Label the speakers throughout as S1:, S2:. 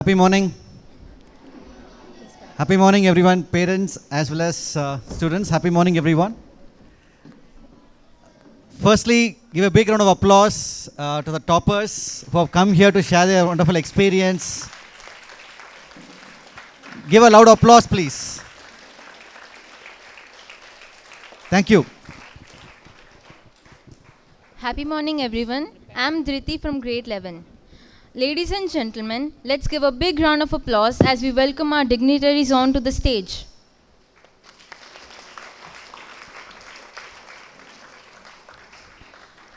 S1: Happy morning. Happy morning, everyone, parents as well as students. Happy morning, everyone. Firstly, give a big round of applause to the toppers who have come here to share their wonderful experience. Give a loud applause, please. Thank you.
S2: Happy morning, everyone. I'm Dhriti from grade 11. Ladies and gentlemen, let's give a big round of applause as we welcome our dignitaries onto the stage.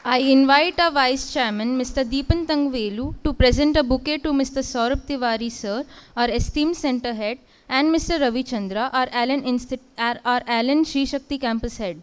S2: I invite our Vice Chairman, Mr. Deepan Tangvelu, to present a bouquet to Mr. Saurabh Tiwari, sir, our esteemed centre head, and Mr. Ravi Chandra, our Allen Shri Shakthi campus head.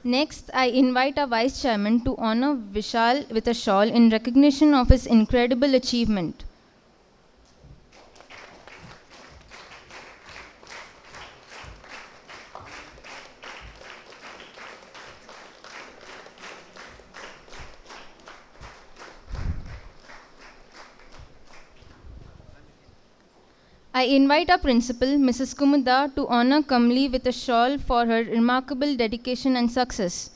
S2: Next, I invite our Vice Chairman to honor Vishal with a shawl in recognition of his incredible achievement. I invite our principal, Mrs. Kumuda, to honor Kamli with a shawl for her remarkable dedication and success.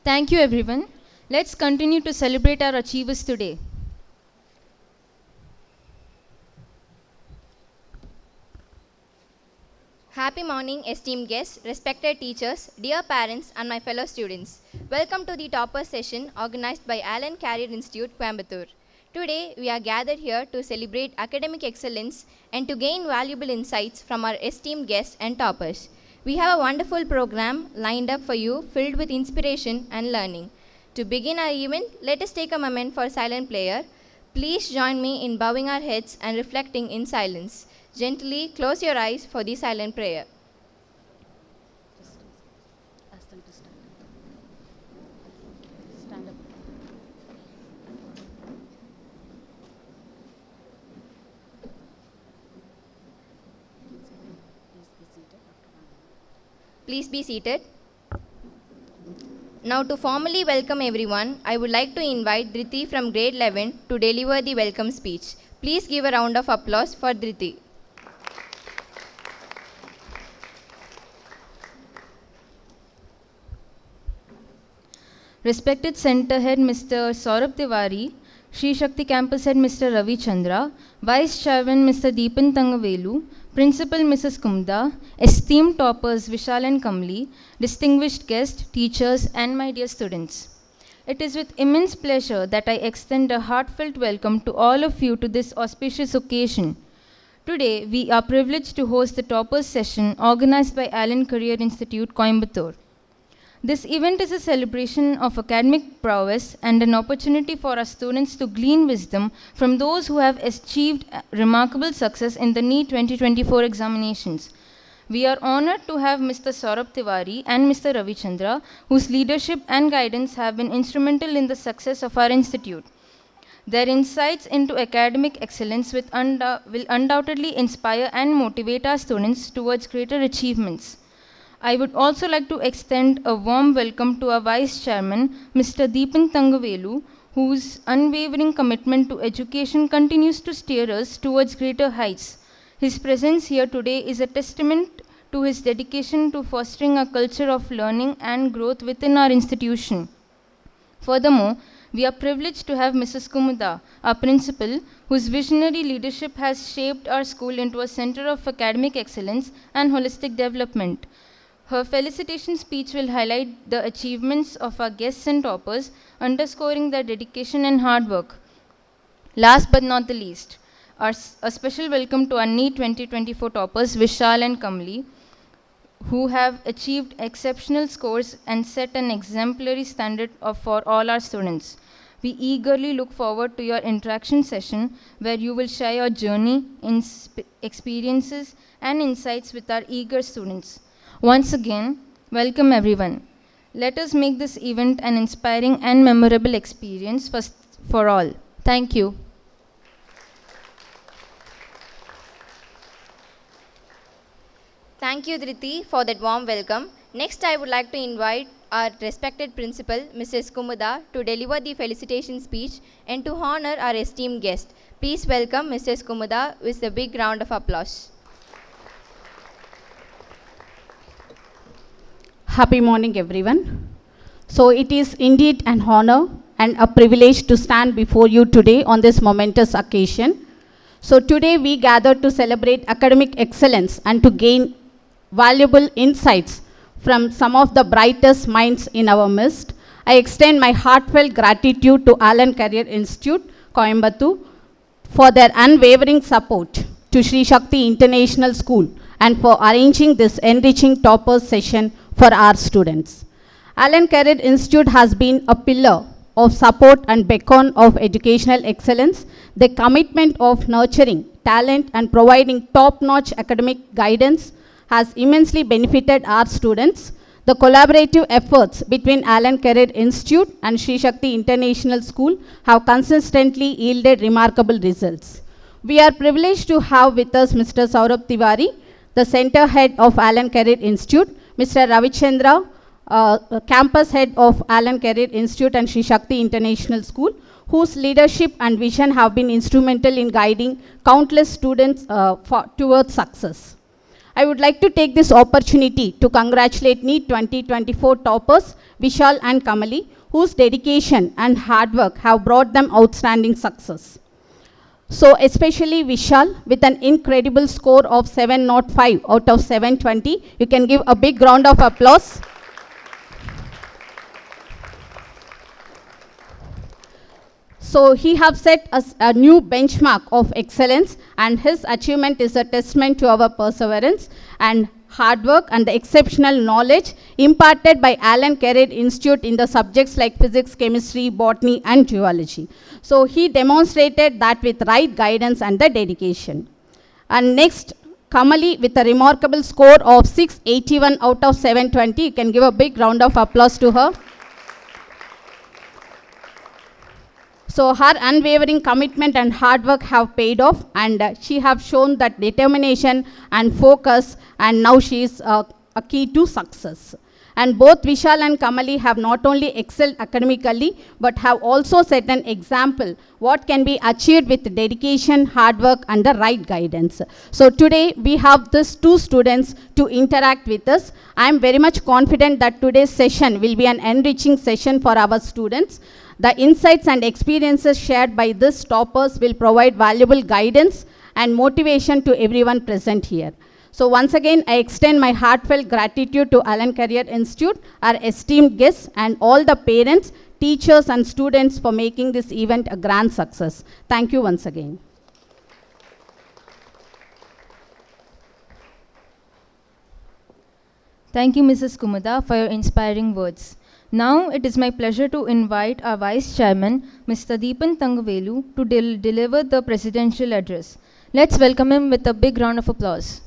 S2: Thank you, everyone. Let's continue to celebrate our achievers today.
S3: Happy morning, esteemed guests, respected teachers, dear parents, and my fellow students. Welcome to the topper session organized by Allen Career Institute, Coimbatore. Today, we are gathered here to celebrate academic excellence and to gain valuable insights from our esteemed guests and toppers. We have a wonderful program lined up for you filled with inspiration and learning. To begin our event, let us take a moment for silent prayer. Please join me in bowing our heads and reflecting in silence. Gently close your eyes for the silent prayer. Please be seated. Now to formally welcome everyone, I would like to invite Dhriti from grade 11 to deliver the welcome speech. Please give a round of applause for Dhriti.
S2: Respected Centre Head Mr. Saurabh Tiwari, Shri Shakthi Campus Head Mr. Ravi Chandra, Vice Chairman Mr. Deepan Tangavelu, Principal Mrs. Kumda, esteemed toppers Vishal and Kamli, distinguished guests, teachers, and my dear students. It is with immense pleasure that I extend a heartfelt welcome to all of you to this auspicious occasion. Today, we are privileged to host the toppers session organized by Allen Career Institute, Coimbatore. This event is a celebration of academic prowess and an opportunity for our students to glean wisdom from those who have achieved remarkable success in the NEET 2024 examinations. We are honored to have Mr. Saurabh Tiwari and Mr. Ravi Chandra, whose leadership and guidance have been instrumental in the success of our institute. Their insights into academic excellence will undoubtedly inspire and motivate our students towards greater achievements. I would also like to extend a warm welcome to our Vice Chairman, Mr. Deepan Tangavelu, whose unwavering commitment to education continues to steer us towards greater heights. His presence here today is a testament to his dedication to fostering a culture of learning and growth within our institution. Furthermore, we are privileged to have Mrs. Kumuda, our principal, whose visionary leadership has shaped our school into a center of academic excellence and holistic development. Her felicitation speech will highlight the achievements of our guests and toppers, underscoring their dedication and hard work. Last but not the least, a special welcome to our NEET 2024 toppers, Vishal and Kamli, who have achieved exceptional scores and set an exemplary standard for all our students. We eagerly look forward to your interaction session where you will share your journey, experiences, and insights with our eager students. Once again, welcome everyone. Let us make this event an inspiring and memorable experience for all. Thank you.
S3: Thank you, Dhriti, for that warm welcome. Next, I would like to invite our respected principal, Mrs. Kumuda, to deliver the felicitation speech and to honor our esteemed guest. Please welcome Mrs. Kumuda with a big round of applause.
S4: Happy morning, everyone. So it is indeed an honor and a privilege to stand before you today on this momentous occasion. So today we gather to celebrate academic excellence and to gain valuable insights from some of the brightest minds in our midst. I extend my heartfelt gratitude to Allen Career Institute, Coimbatore, for their unwavering support to Sri Shakthi International School and for arranging this enriching toppers session for our students. Allen Career Institute has been a pillar of support and beacon of educational excellence. The commitment of nurturing talent and providing top-notch academic guidance has immensely benefited our students. The collaborative efforts between Allen Career Institute and Sri Shakthi International School have consistently yielded remarkable results. We are privileged to have with us Mr. Saurabh Tiwari, the Center Head of Allen Career Institute, Mr. Ravichandra, Campus Head of Allen Career Institute and Sri Shakthi International School, whose leadership and vision have been instrumental in guiding countless students towards success. I would like to take this opportunity to congratulate NEET 2024 toppers Vishal and Kamali, whose dedication and hard work have brought them outstanding success. So especially Vishal with an incredible score of 705 out of 720. You can give a big round of applause. So he has set a new benchmark of excellence, and his achievement is a testament to our perseverance and hard work and the exceptional knowledge imparted by Allen Career Institute in the subjects like physics, chemistry, botany, and geology. So he demonstrated that with right guidance and the dedication. And next, Kamali with a remarkable score of 681 out of 720. You can give a big round of applause to her. So her unwavering commitment and hard work have paid off, and she have shown that determination and focus, and now she is a key to success. And both Vishal and Kamali have not only excelled academically, but have also set an example what can be achieved with dedication, hard work, and the right guidance. So today we have these two students to interact with us. I am very much confident that today's session will be an enriching session for our students. The insights and experiences shared by these toppers will provide valuable guidance and motivation to everyone present here. So once again, I extend my heartfelt gratitude to Allen Career Institute, our esteemed guests, and all the parents, teachers, and students for making this event a grand success. Thank you once again.
S2: Thank you, Mrs. Kumuda, for your inspiring words. Now it is my pleasure to invite our Vice Chairman, Mr. Deepan Thangavelu, to deliver the presidential address. Let's welcome him with a big round of applause.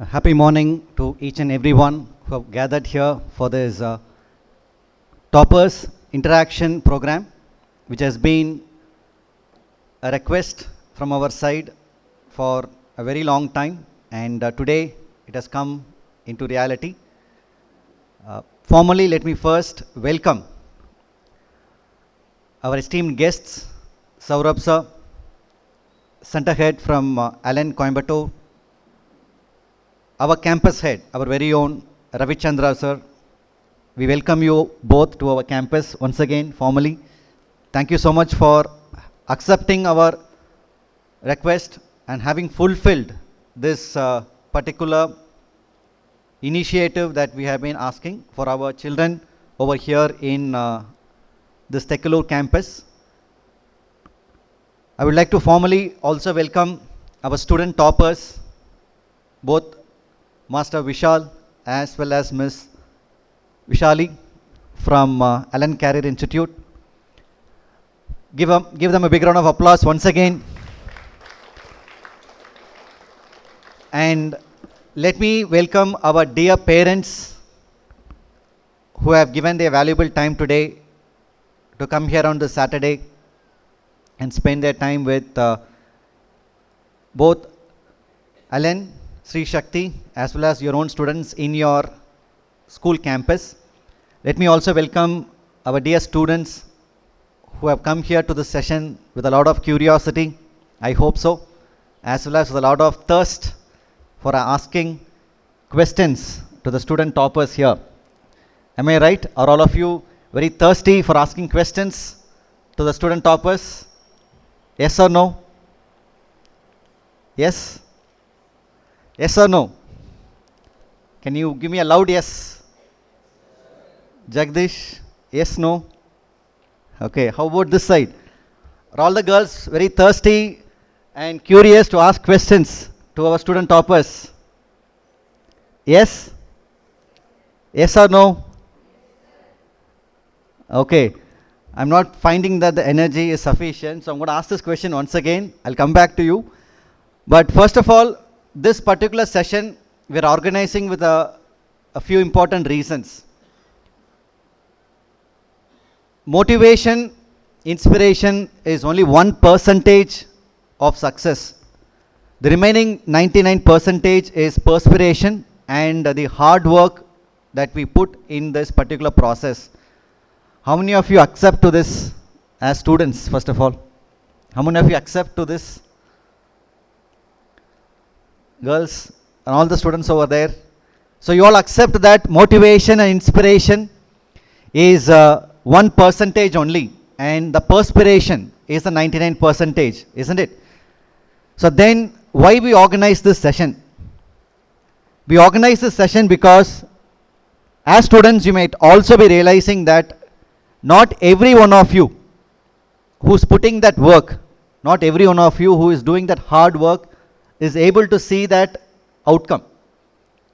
S1: A happy morning to each and everyone who have gathered here for this Toppers Interaction program, which has been a request from our side for a very long time, and today it has come into reality. Formally, let me first welcome our esteemed guests, Saurabh sir, Center Head from Allen Coimbatore, our campus head, our very own Ravichandra sir. We welcome you both to our campus once again formally. Thank you so much for accepting our request and having fulfilled this particular initiative that we have been asking for our children over here in this Tekalur campus. I would like to formally also welcome our student toppers, both Master Vishal as well as Miss Vishali from Allen Carrier Institute. Give them a big round of applause once again. And let me welcome our dear parents who have given their valuable time today to come here on this Saturday and spend their time with both Allen, Sri Shakthi, as well as your own students in your school campus. Let me also welcome our dear students who have come here to this session with a lot of curiosity, I hope so, as well as with a lot of thirst for asking questions to the student toppers here. Am I right? Are all of you very thirsty for asking questions to the student toppers? Yes or no? Yes? Yes or no? Can you give me a loud yes? Jagdish? Yes, no? Okay, how about this side? Are all the girls very thirsty and curious to ask questions to our student toppers? Yes? Yes or no? Okay, I'm not finding that the energy is sufficient, so I'm going to ask this question once again. I'll come back to you. But first of all, this particular session we're organizing with a few important reasons. Motivation, inspiration is only 1% of success. The remaining 99% is perspiration and the hard work that we put in this particular process. How many of you accept to this as students, first of all? How many of you accept to this? Girls and all the students over there. So you all accept that motivation and inspiration is 1% only, and the perspiration is the 99%, isn't it? So then why we organize this session? We organize this session because as students you might also be realizing that not every one of you who's putting that work, not every one of you who is doing that hard work is able to see that outcome.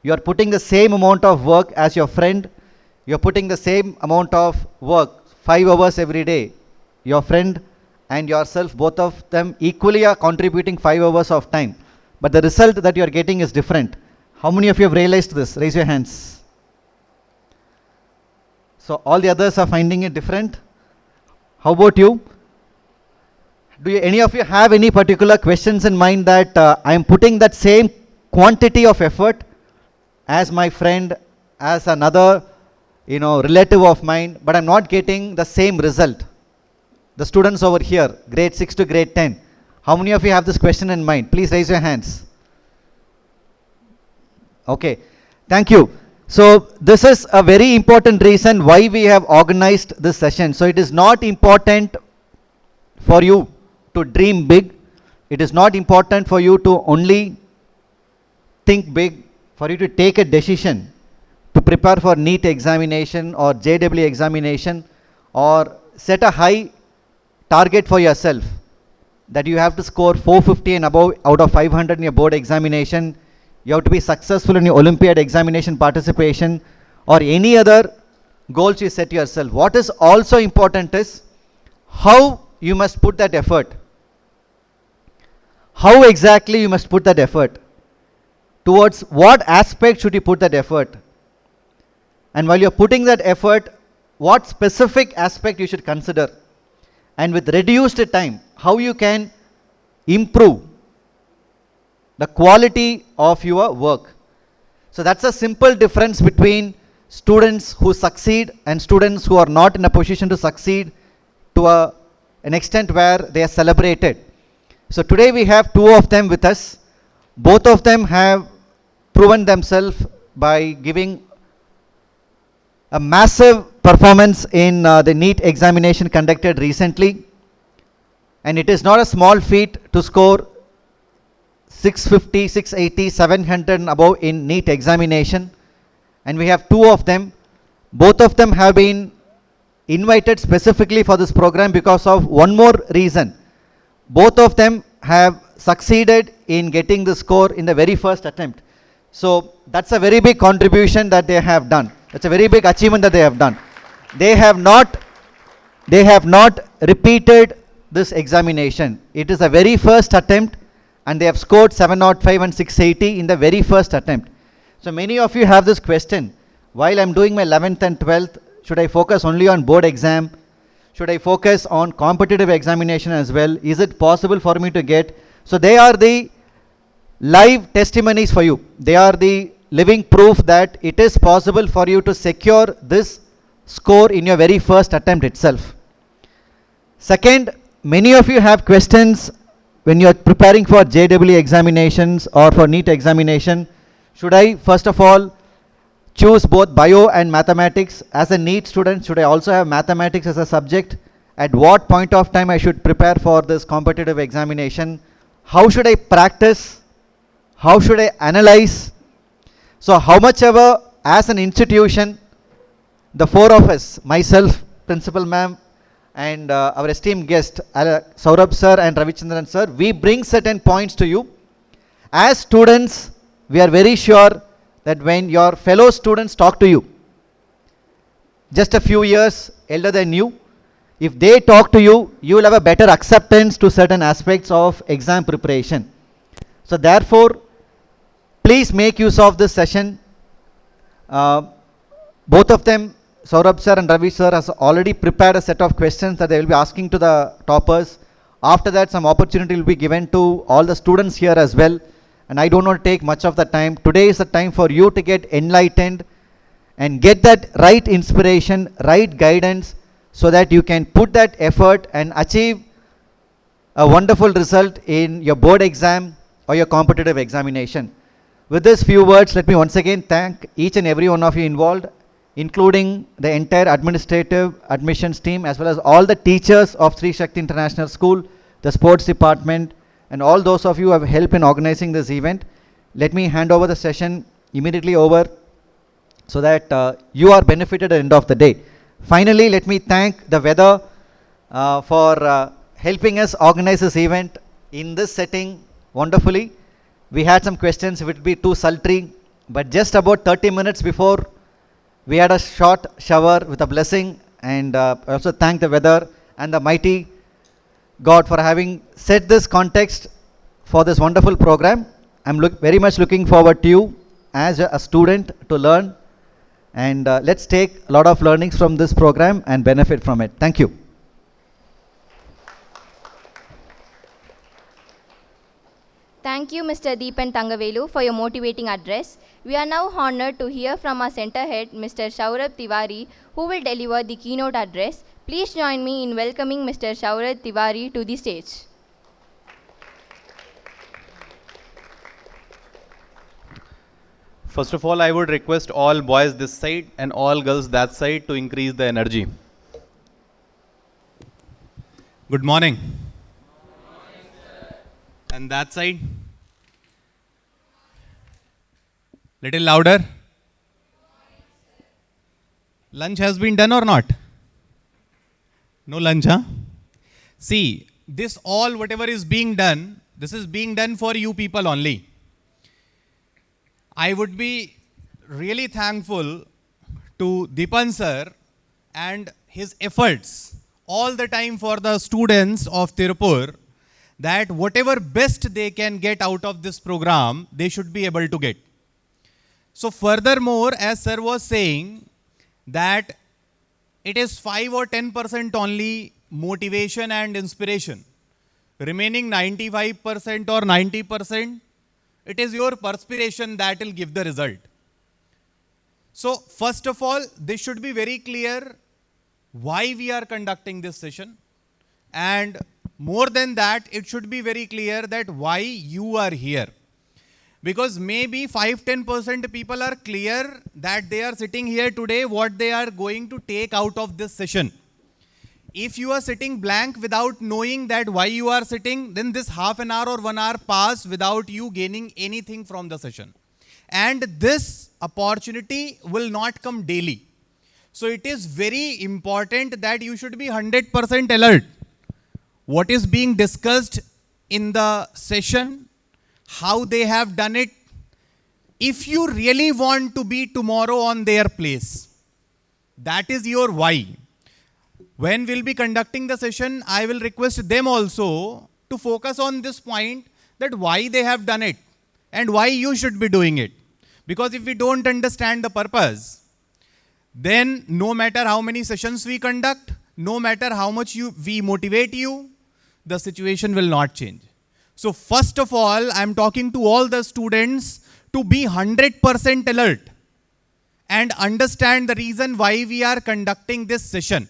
S1: You are putting the same amount of work as your friend. You are putting the same amount of work, 5 hours every day. Your friend and yourself, both of them equally are contributing 5 hours of time. But the result that you are getting is different. How many of you have realized this? Raise your hands. So all the others are finding it different. How about you? Do any of you have any particular questions in mind that I am putting that same quantity of effort as my friend, as another relative of mine, but I'm not getting the same result? The students over here, grade 6 to grade 10, how many of you have this question in mind? Please raise your hands. Okay, thank you. So this is a very important reason why we have organized this session. So it is not important for you to dream big. It is not important for you to only think big, for you to take a decision to prepare for NEET examination or JW examination, or set a high target for yourself that you have to score 450 and above out of 500 in your board examination. You have to be successful in your Olympiad examination participation, or any other goals you set yourself. What is also important is how you must put that effort. How exactly you must put that effort? Towards what aspect should you put that effort? And while you're putting that effort, what specific aspect you should consider? And with reduced time, how you can improve the quality of your work. So that's a simple difference between students who succeed and students who are not in a position to succeed to an extent where they are celebrated. So today we have two of them with us. Both of them have proven themselves by giving a massive performance in the NEET examination conducted recently. And it is not a small feat to score 650, 680, 700 and above in NEET examination. And we have two of them. Both of them have been invited specifically for this program because of one more reason. Both of them have succeeded in getting the score in the very first attempt. So that's a very big contribution that they have done. That's a very big achievement that they have done. They have not repeated this examination. It is the very first attempt, and they have scored 705 and 680 in the very first attempt. So many of you have this question: while I'm doing my 11th and 12th, should I focus only on board exam? Should I focus on competitive examination as well? Is it possible for me to get? So they are the live testimonies for you. They are the living proof that it is possible for you to secure this score in your very first attempt itself. Second, many of you have questions when you are preparing for JEE examinations or for NEET examination. Should I first of all choose both bio and mathematics? As a NEET student, should I also have mathematics as a subject? At what point of time I should prepare for this competitive examination? How should I practice? How should I analyze? So how much ever as an institution, the four of us, myself, Principal Ma'am, and our esteemed guest, Saurabh Sir and Ravichandran Sir, we bring certain points to you. As students, we are very sure that when your fellow students talk to you, just a few years elder than you, if they talk to you, you will have a better acceptance to certain aspects of exam preparation. So therefore, please make use of this session. Both of them, Saurabh Sir and Ravi Sir, has already prepared a set of questions that they will be asking to the toppers. After that, some opportunity will be given to all the students here as well. And I don't want to take much of the time. Today is the time for you to get enlightened and get that right inspiration, right guidance, so that you can put that effort and achieve a wonderful result in your board exam or your competitive examination. With these few words, let me once again thank each and every one of you involved, including the entire administrative admissions team, as well as all the teachers of Sri Shakthi International School, the sports department, and all those of you who have helped in organizing this event. Let me hand over the session immediately over so that you are benefited at the end of the day. Finally, let me thank the weather for helping us organize this event in this setting wonderfully. We had some questions if it would be too sultry, but just about 30 minutes before, we had a short shower with a blessing, and I also thank the weather and the mighty God for having set this context for this wonderful program. I'm very much looking forward to you as a student to learn, and let's take a lot of learnings from this program and benefit from it. Thank you.
S3: Thank you, Mr. Deepan Tangavelu, for your motivating address. We are now honored to hear from our center head, Mr. Saurabh Tiwari, who will deliver the keynote address. Please join me in welcoming Mr. Saurabh Tiwari to the stage.
S5: First of all, I would request all boys this side and all girls that side to increase the energy. Good morning. And that side? Little louder. Lunch has been done or not? No lunch, huh? See, this all whatever is being done, this is being done for you people only. I would be really thankful to Deepan sir and his efforts all the time for the students of Tirupur, that whatever best they can get out of this program, they should be able to get. So furthermore, as sir was saying, that it is 5 or 10% only motivation and inspiration. Remaining 95% or 90%, it is your perspiration that will give the result. So first of all, this should be very clear why we are conducting this session, and more than that, it should be very clear that why you are here. Because maybe 5-10% people are clear that they are sitting here today, what they are going to take out of this session. If you are sitting blank without knowing that why you are sitting, then this half an hour or 1 hour pass without you gaining anything from the session. And this opportunity will not come daily. So it is very important that you should be 100% alert. What is being discussed in the session, how they have done it, if you really want to be tomorrow on their place. That is your why. When we'll be conducting the session, I will request them also to focus on this point, that why they have done it and why you should be doing it. Because if we don't understand the purpose, then no matter how many sessions we conduct, no matter how much we motivate you, the situation will not change. So first of all, I'm talking to all the students to be 100% alert and understand the reason why we are conducting this session.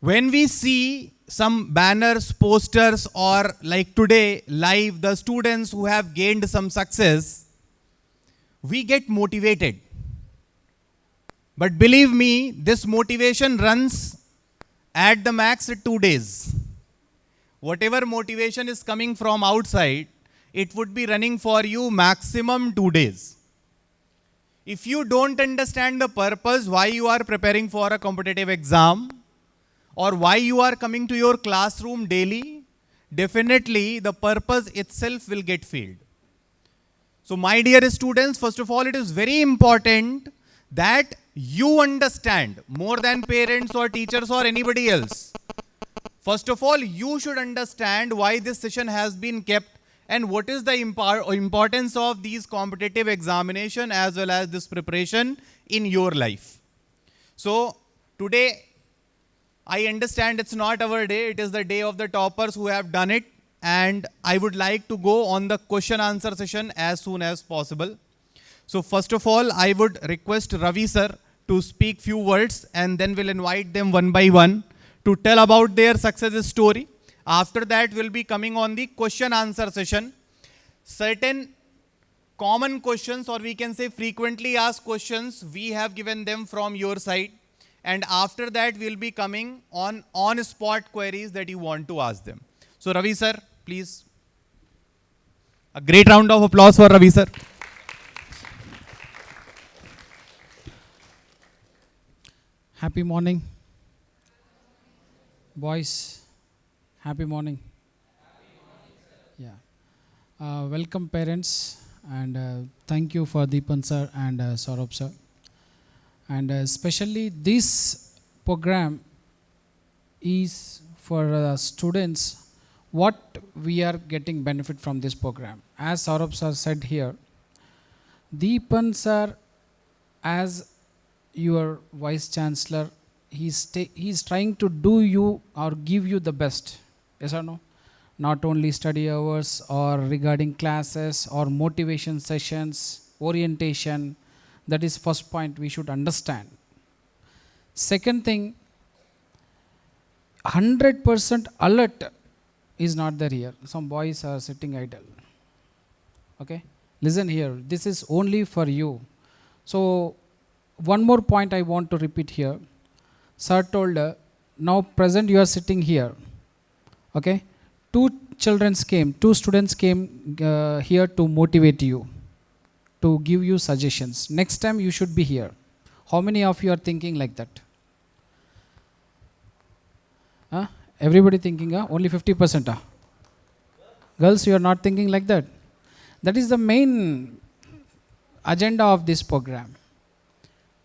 S5: When we see some banners, posters, or like today, live, the students who have gained some success, we get motivated. But believe me, this motivation runs at the max 2 days. Whatever motivation is coming from outside, it would be running for you maximum 2 days. If you don't understand the purpose why you are preparing for a competitive exam, or why you are coming to your classroom daily, definitely the purpose itself will get failed. So my dear students, first of all, it is very important that you understand more than parents or teachers or anybody else. First of all, you should understand why this session has been kept and what is the importance of these competitive examination as well as this preparation in your life. So today, I understand it's not our day, it is the day of the toppers who have done it, and I would like to go on the question answer session as soon as possible. So first of all, I would request Ravi sir to speak few words, and then we'll invite them one by one to tell about their success story. After that, we'll be coming on the question answer session. Certain common questions, or we can say frequently asked questions, we have given them from your side. And after that, we'll be coming on spot queries that you want to ask them. So Ravi sir, please. A great round of applause for Ravi sir.
S6: Happy morning, boys. Happy morning. Yeah. Welcome parents, and thank you for Deepan sir and Saurabh sir. And especially this program is for students, what we are getting benefit from this program. As Saurabh sir said here, Deepan sir, as your vice chancellor, he's trying to do you or give you the best. Yes or no? Not only study hours or regarding classes or motivation sessions, orientation. That is first point we should understand. Second thing, 100% alert is not there here. Some boys are sitting idle. Okay? Listen here. This is only for you. So, one more point I want to repeat here. Sir told, now present you are sitting here. Okay? Two students came here to motivate you, to give you suggestions. Next time you should be here. How many of you are thinking like that? Everybody thinking, only 50%. Girls, you are not thinking like that. That is the main agenda of this program.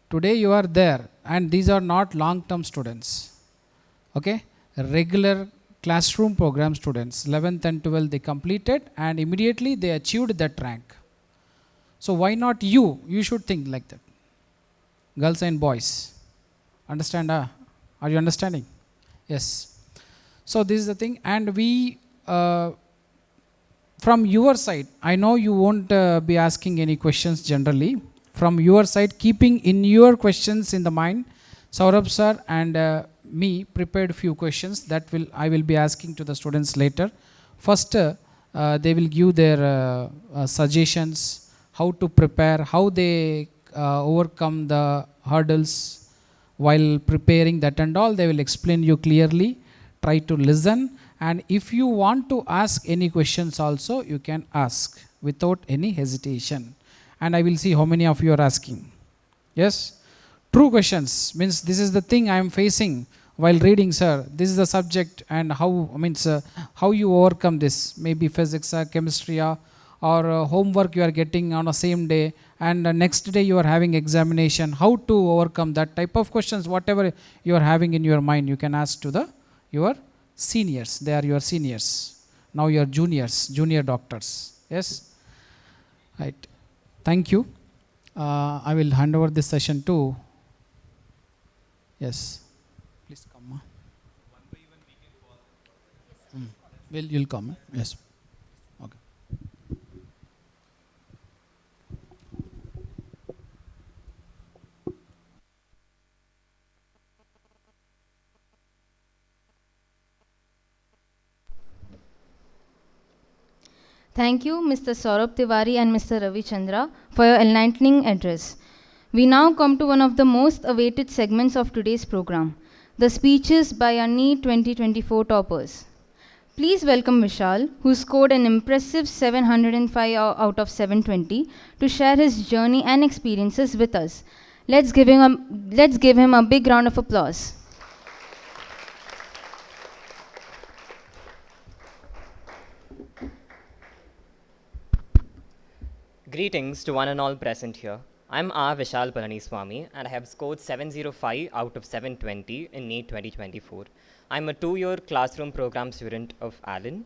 S6: Today you are there, and these are not long-term students. Okay? Regular classroom program students, 11th and 12th they completed, and immediately they achieved that rank. So why not you? You should think like that. Girls and boys. Understand? Are you understanding? Yes. So this is the thing, and we, from your side, I know you won't be asking any questions generally. From your side, keeping in your questions in the mind, Saurabh sir and me prepared few questions that I will be asking to the students later. First, they will give their suggestions, how to prepare, how they overcome the hurdles while preparing that and all. They will explain you clearly. Try to listen, and if you want to ask any questions also, you can ask without any hesitation. And I will see how many of you are asking. Yes? True questions means this is the thing I am facing, while reading, sir, this is the subject, and how, how you overcome this, maybe physics, chemistry, or homework you are getting on the same day, and next day you are having examination, how to overcome that type of questions, whatever you are having in your mind, you can ask to the your seniors. They are your seniors. Now you are juniors, junior doctors. Yes, right. Thank you. I will hand over this session to, yes, please come. You'll come. Yes. Okay.
S2: Thank you, Mr. Saurabh Tiwari and Mr. Ravi Chandra, for your enlightening address. We now come to one of the most awaited segments of today's program, the speeches by our NEET 2024 toppers. Please welcome Vishal, who scored an impressive 705 out of 720, to share his journey and experiences with us. Let's give him a big round of applause.
S7: Greetings to one and all present here. I'm R. Vishal Palaniswamy and I have scored 705 out of 720 in NEET 2024. I'm a 2-year classroom program student of Allen.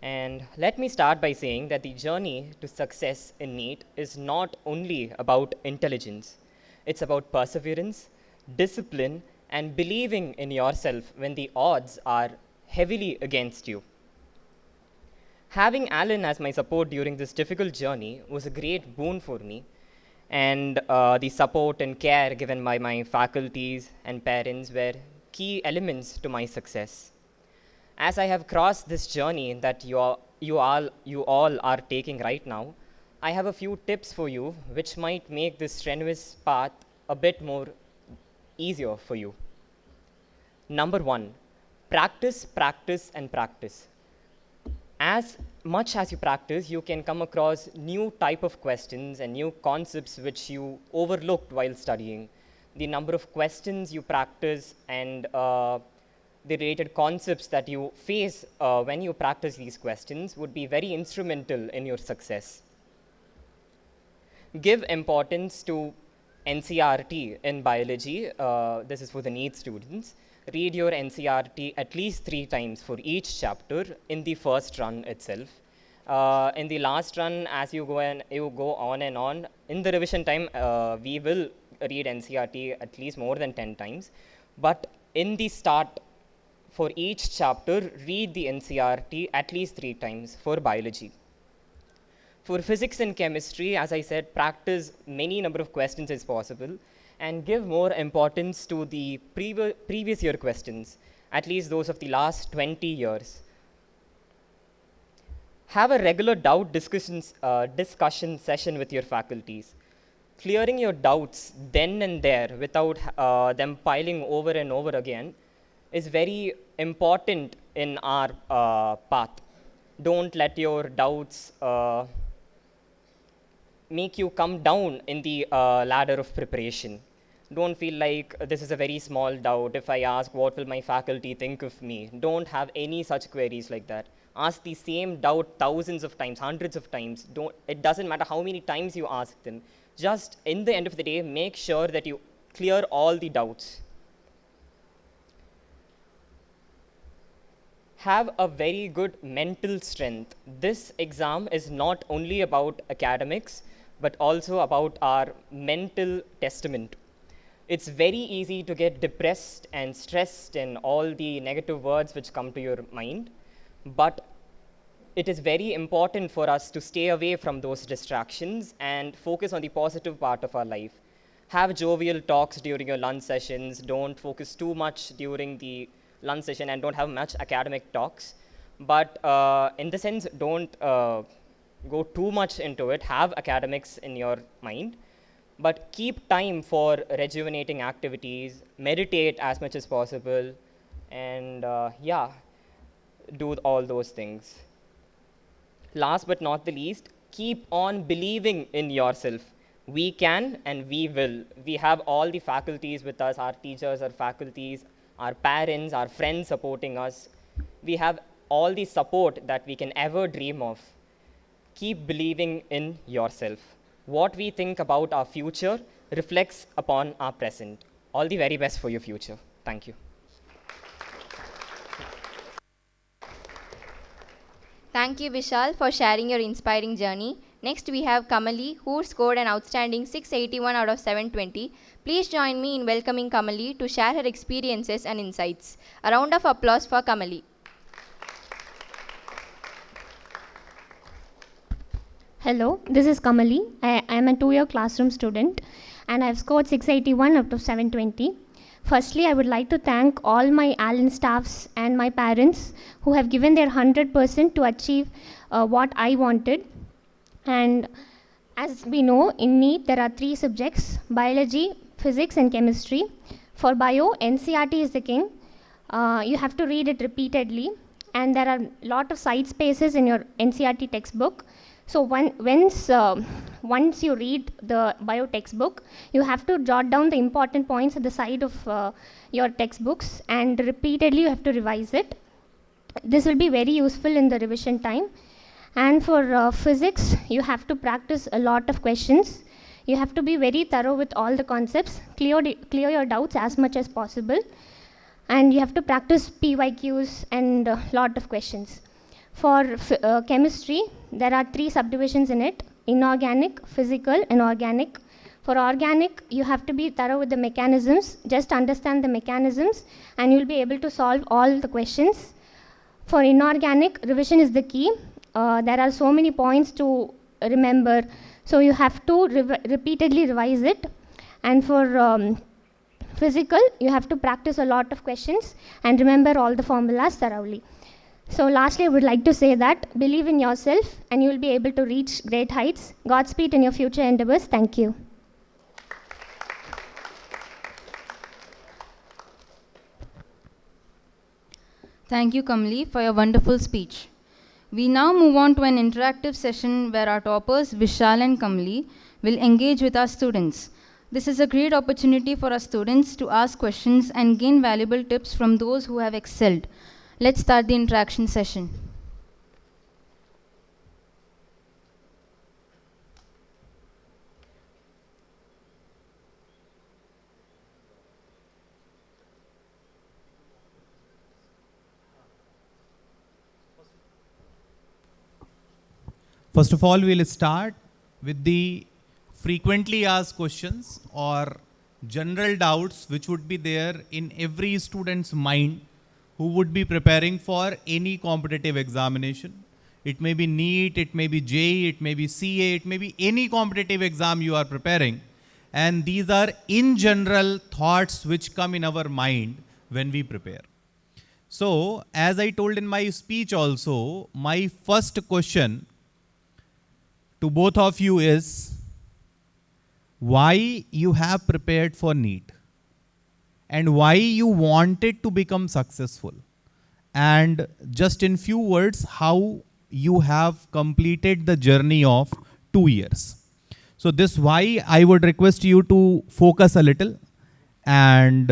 S7: And let me start by saying that the journey to success in NEET is not only about intelligence. It's about perseverance, discipline, and believing in yourself when the odds are heavily against you. Having Alan as my support during this difficult journey was a great boon for me, and the support and care given by my faculties and parents were key elements to my success. As I have crossed this journey that you all are taking right now, I have a few tips for you which might make this strenuous path a bit more easier for you. Number 1, practice, practice, and practice. As much as you practice, you can come across new type of questions and new concepts which you overlooked while studying. The number of questions you practice and the related concepts that you face when you practice these questions would be very instrumental in your success. Give importance to NCERT in biology. This is for the NEET students. Read your NCERT at least 3 times for each chapter in the first run itself. In the last run, as you go on and on, in the revision time, we will read NCERT at least more than 10 times. But in the start, for each chapter, read the NCERT at least 3 times for biology. For physics and chemistry, as I said, practice many number of questions as possible and give more importance to the previous year questions, at least those of the last 20 years. Have a regular doubt discussion session with your faculties. Clearing your doubts then and there without them piling over and over again is very important in our path. Don't let your doubts make you come down in the ladder of preparation. Don't feel like this is a very small doubt. If I ask, what will my faculty think of me? Don't have any such queries like that. Ask the same doubt thousands of times, hundreds of times. It doesn't matter how many times you ask them. Just in the end of the day, make sure that you clear all the doubts. Have a very good mental strength. This exam is not only about academics, but also about our mental testament. It's very easy to get depressed and stressed and all the negative words which come to your mind, but it is very important for us to stay away from those distractions and focus on the positive part of our life. Have jovial talks during your lunch sessions. Don't focus too much during the lunch session and don't have much academic talks. But in the sense, don't go too much into it. Have academics in your mind. But keep time for rejuvenating activities, meditate as much as possible, and do all those things. Last but not the least, keep on believing in yourself. We can and we will. We have all the faculties with us, our teachers, our faculties, our parents, our friends supporting us. We have all the support that we can ever dream of. Keep believing in yourself. What we think about our future reflects upon our present. All the very best for your future. Thank you.
S3: Thank you, Vishal, for sharing your inspiring journey. Next, we have Kamali, who scored an outstanding 681 out of 720. Please join me in welcoming Kamali to share her experiences and insights. A round of applause for Kamali.
S8: Hello, this is Kamali. I am a two-year classroom student and I have scored 681 out of 720. Firstly, I would like to thank all my Allen staffs and my parents who have given their 100% to achieve what I wanted. And as we know, in NEET there are 3 subjects: biology, physics and chemistry. For bio, NCERT is the king. You have to read it repeatedly, and there are a lot of side spaces in your NCERT textbook. So once you read the bio textbook, you have to jot down the important points at the side of your textbooks, and repeatedly you have to revise it. This will be very useful in the revision time. And for physics, you have to practice a lot of questions. You have to be very thorough with all the concepts, clear your doubts as much as possible, and you have to practice PYQs and a lot of questions. For chemistry, there are 3 subdivisions in it: inorganic, physical and organic. For organic, you have to be thorough with the mechanisms. Just understand the mechanisms and you will be able to solve all the questions. For inorganic, revision is the key. There are so many points to remember, so you have to repeatedly revise it. And for physical, you have to practice a lot of questions and remember all the formulas thoroughly. So lastly, I would like to say that believe in yourself and you will be able to reach great heights. Godspeed in your future endeavors. Thank you.
S2: Thank you, Kamali, for your wonderful speech. We now move on to an interactive session where our toppers, Vishal and Kamali, will engage with our students. This is a great opportunity for our students to ask questions and gain valuable tips from those who have excelled. Let's start the interaction session.
S5: First of all, we'll start with the frequently asked questions or general doubts which would be there in every student's mind who would be preparing for any competitive examination. It may be NEET, it may be JEE, it may be CA, it may be any competitive exam you are preparing. And these are in general thoughts which come in our mind when we prepare. So, as I told in my speech also, my first question to both of you is, why you have prepared for NEET? And why you wanted to become successful, and just in few words how you have completed the journey of 2 years. So this why I would request you to focus a little, and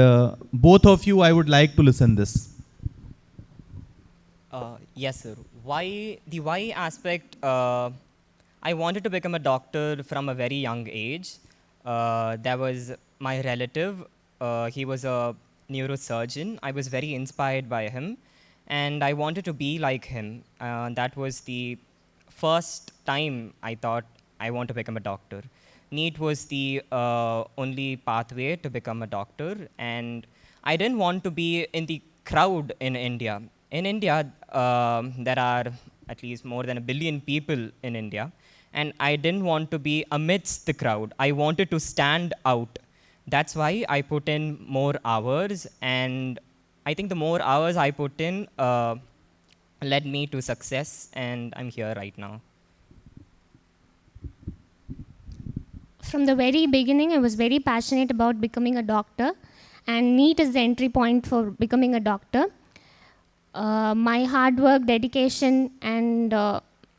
S5: both of you I would like to listen this.
S7: Yes, sir. Why the why aspect? I wanted to become a doctor from a very young age. There was my relative. He was a neurosurgeon. I was very inspired by him, and I wanted to be like him. That was the first time I thought I want to become a doctor. NEET was the only pathway to become a doctor, and I didn't want to be in the crowd in India. In India, there are at least more than 1 billion people in India, and I didn't want to be amidst the crowd. I wanted to stand out. That's why I put in more hours, and I think the more hours I put in led me to success, and I'm here right now.
S8: From the very beginning, I was very passionate about becoming a doctor, and NEET is the entry point for becoming a doctor. My hard work, dedication, and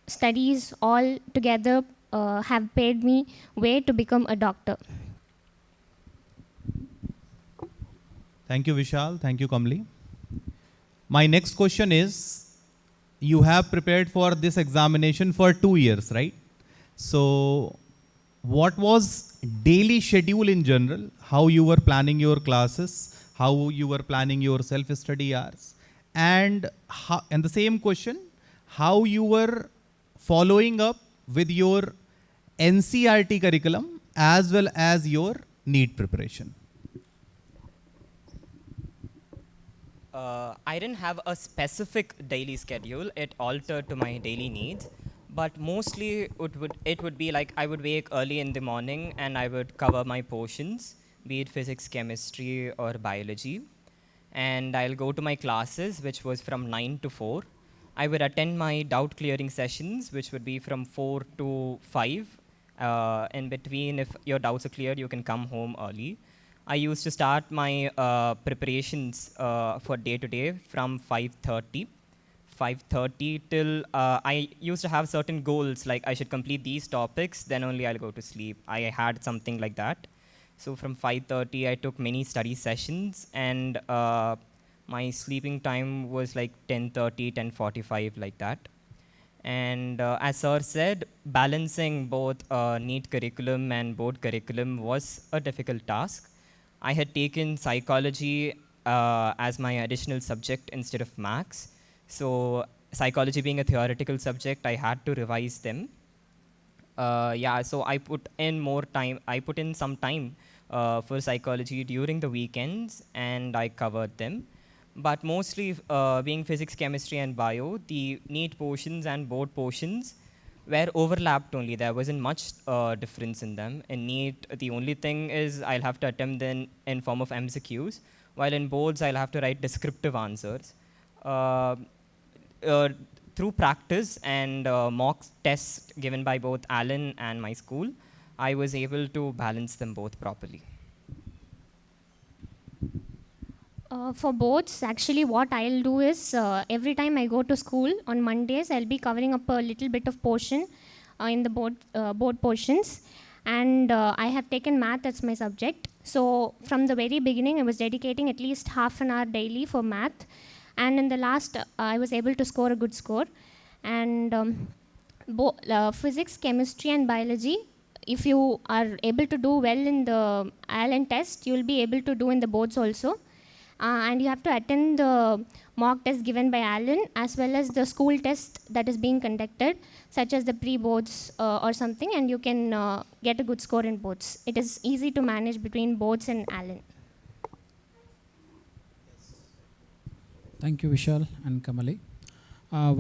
S8: studies all together have paved me way to become a doctor.
S5: Thank you, Vishal. Thank you, Kamli. My next question is, you have prepared for this examination for 2 years, right? So, what was daily schedule in general? How you were planning your classes? How you were planning your self-study hours? And the same question, how you were following up with your NCRT curriculum as well as your NEET preparation?
S7: I didn't have a specific daily schedule. It altered to my daily needs. But mostly it would be like I would wake early in the morning and I would cover my portions, be it physics, chemistry, or biology. And I'll go to my classes, which was from 9 to 4. I would attend my doubt clearing sessions, which would be from 4 to 5. In between, if your doubts are cleared, you can come home early. I used to start my preparations for day to day from 5:30 till I used to have certain goals, like I should complete these topics, then only I'll go to sleep. I had something like that. So from 5:30, I took many study sessions, and my sleeping time was like 10:30, 10:45, like that. And as Sir said, balancing both NEET curriculum and board curriculum was a difficult task. I had taken psychology as my additional subject instead of maths. So psychology being a theoretical subject, I had to revise them. So I put in more time. I put in some time for psychology during the weekends, and I covered them. But mostly being physics, chemistry, and bio, the NEET portions and board portions were overlapped only. There wasn't much difference in them. In NEET, the only thing is I'll have to attempt them in form of MCQs, while in boards, I'll have to write descriptive answers. Through practice and mock tests given by both Alan and my school, I was able to balance them both properly.
S8: For boards, actually what I'll do is every time I go to school on Mondays, I'll be covering up a little bit of portion in the board portions. And I have taken math as my subject. So from the very beginning, I was dedicating at least half an hour daily for math. And in the last, I was able to score a good score. And physics, chemistry, and biology, if you are able to do well in the Allen test, you'll be able to do in the boards also. And you have to attend the mock test given by Alan, as well as the school test that is being conducted, such as the pre-boards or something, and you can get a good score in boards. It is easy to manage between boards and Alan.
S6: Thank you, Vishal and Kamali.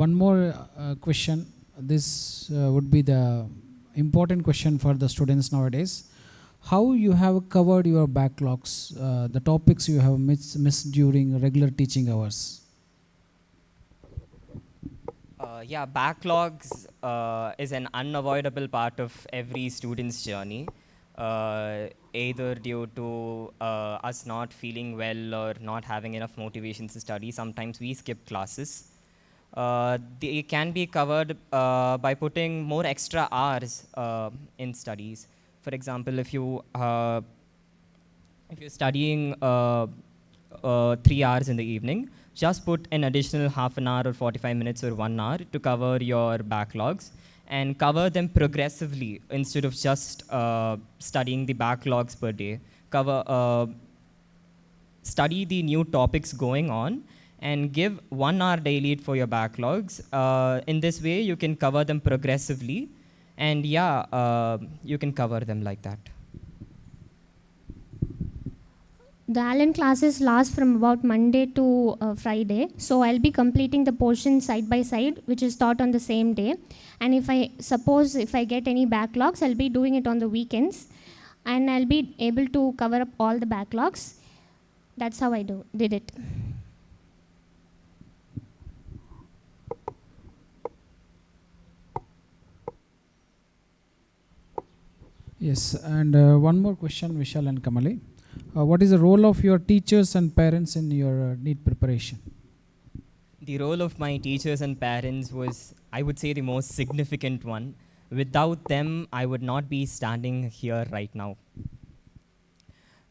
S6: One more question. This would be the important question for the students nowadays. How you have covered your backlogs, the topics you have missed during regular teaching hours?
S7: Backlogs is an unavoidable part of every student's journey, either due to us not feeling well or not having enough motivation to study. Sometimes we skip classes. They can be covered by putting more extra hours in studies. For example, if you're studying 3 hours in the evening, just put an additional half an hour or 45 minutes or 1 hour to cover your backlogs, and cover them progressively instead of just studying the backlogs per day. Study the new topics going on and give 1 hour daily for your backlogs. In this way, you can cover them progressively. And you can cover them like that.
S8: The Allen classes last from about Monday to Friday. So I'll be completing the portion side by side, which is taught on the same day. And if I get any backlogs, I'll be doing it on the weekends. And I'll be able to cover up all the backlogs. That's how I did it.
S6: Yes, and one more question, Vishal and Kamali. What is the role of your teachers and parents in your NEET preparation?
S7: The role of my teachers and parents was, I would say, the most significant one. Without them, I would not be standing here right now.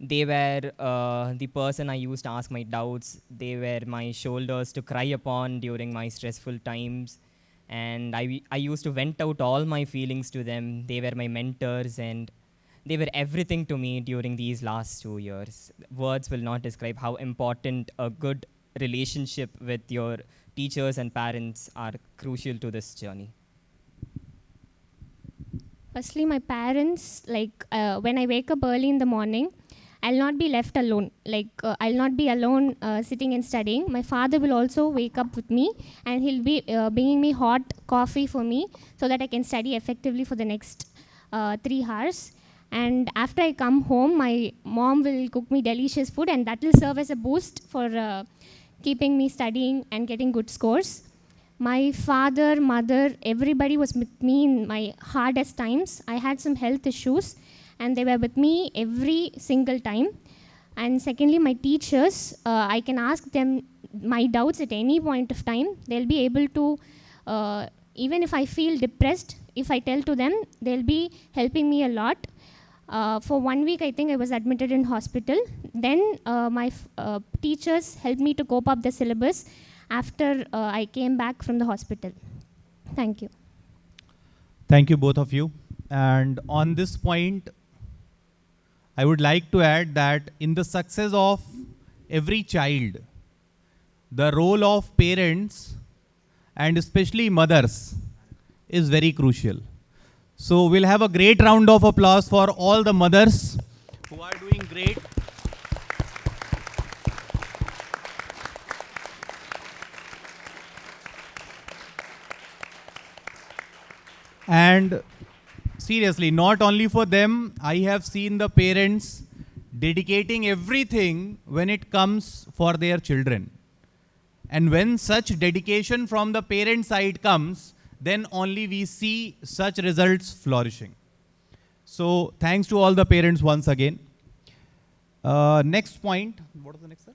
S7: They were the person I used to ask my doubts. They were my shoulders to cry upon during my stressful times. And I used to vent out all my feelings to them. They were my mentors and they were everything to me during these last 2 years. Words will not describe how important a good relationship with your teachers and parents are crucial to this journey.
S8: Firstly, my parents, when I wake up early in the morning, I'll not be left alone. I'll not be alone sitting and studying. My father will also wake up with me and he'll be bringing me hot coffee for me so that I can study effectively for the next 3 hours. And after I come home, my mom will cook me delicious food and that will serve as a boost for keeping me studying and getting good scores. My father, mother, everybody was with me in my hardest times. I had some health issues and they were with me every single time. And secondly, my teachers, I can ask them my doubts at any point of time. They'll be able to, even if I feel depressed, if I tell to them, they'll be helping me a lot. For 1 week, I think I was admitted in hospital. Then my teachers helped me to cope up the syllabus after I came back from the hospital. Thank you.
S5: Thank you, both of you. And on this point, I would like to add that in the success of every child, the role of parents and especially mothers is very crucial. So we'll have a great round of applause for all the mothers who are doing great. And seriously, not only for them, I have seen the parents dedicating everything when it comes for their children. And when such dedication from the parent side comes, then only we see such results flourishing. So thanks to all the parents once again. Next point. What is the next, sir?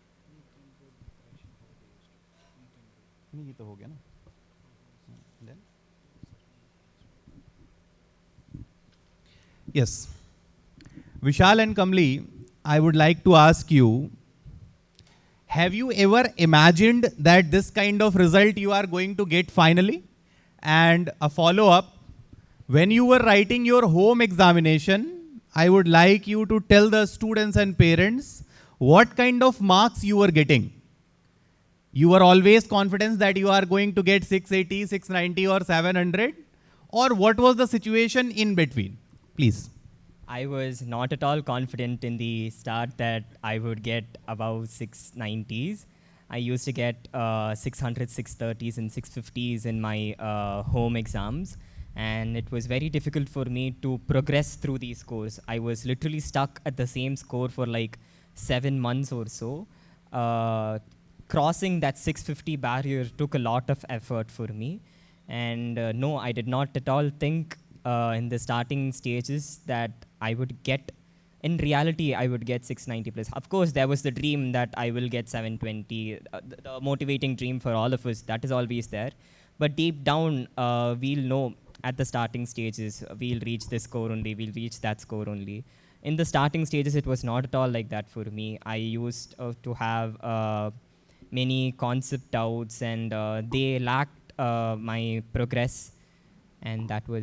S5: Yes. Vishal and Kamli, I would like to ask you, have you ever imagined that this kind of result you are going to get finally? And a follow-up, when you were writing your home examination, I would like you to tell the students and parents what kind of marks you were getting. You were always confident that you are going to get 680, 690 or 700? Or what was the situation in between? Please.
S7: I was not at all confident in the start that I would get above 690s. I used to get 600, 630s and 650s in my home exams. And it was very difficult for me to progress through these scores. I was literally stuck at the same score for like 7 months or so. Crossing that 650 barrier took a lot of effort for me. And no, I did not at all think in the starting stages that I would get, in reality, I would get 690 plus. Of course, there was the dream that I will get 720, the motivating dream for all of us, that is always there. But deep down, we'll know at the starting stages, we'll reach this score only, we'll reach that score only. In the starting stages, it was not at all like that for me. I used to have many concept doubts and they lacked my progress. And that was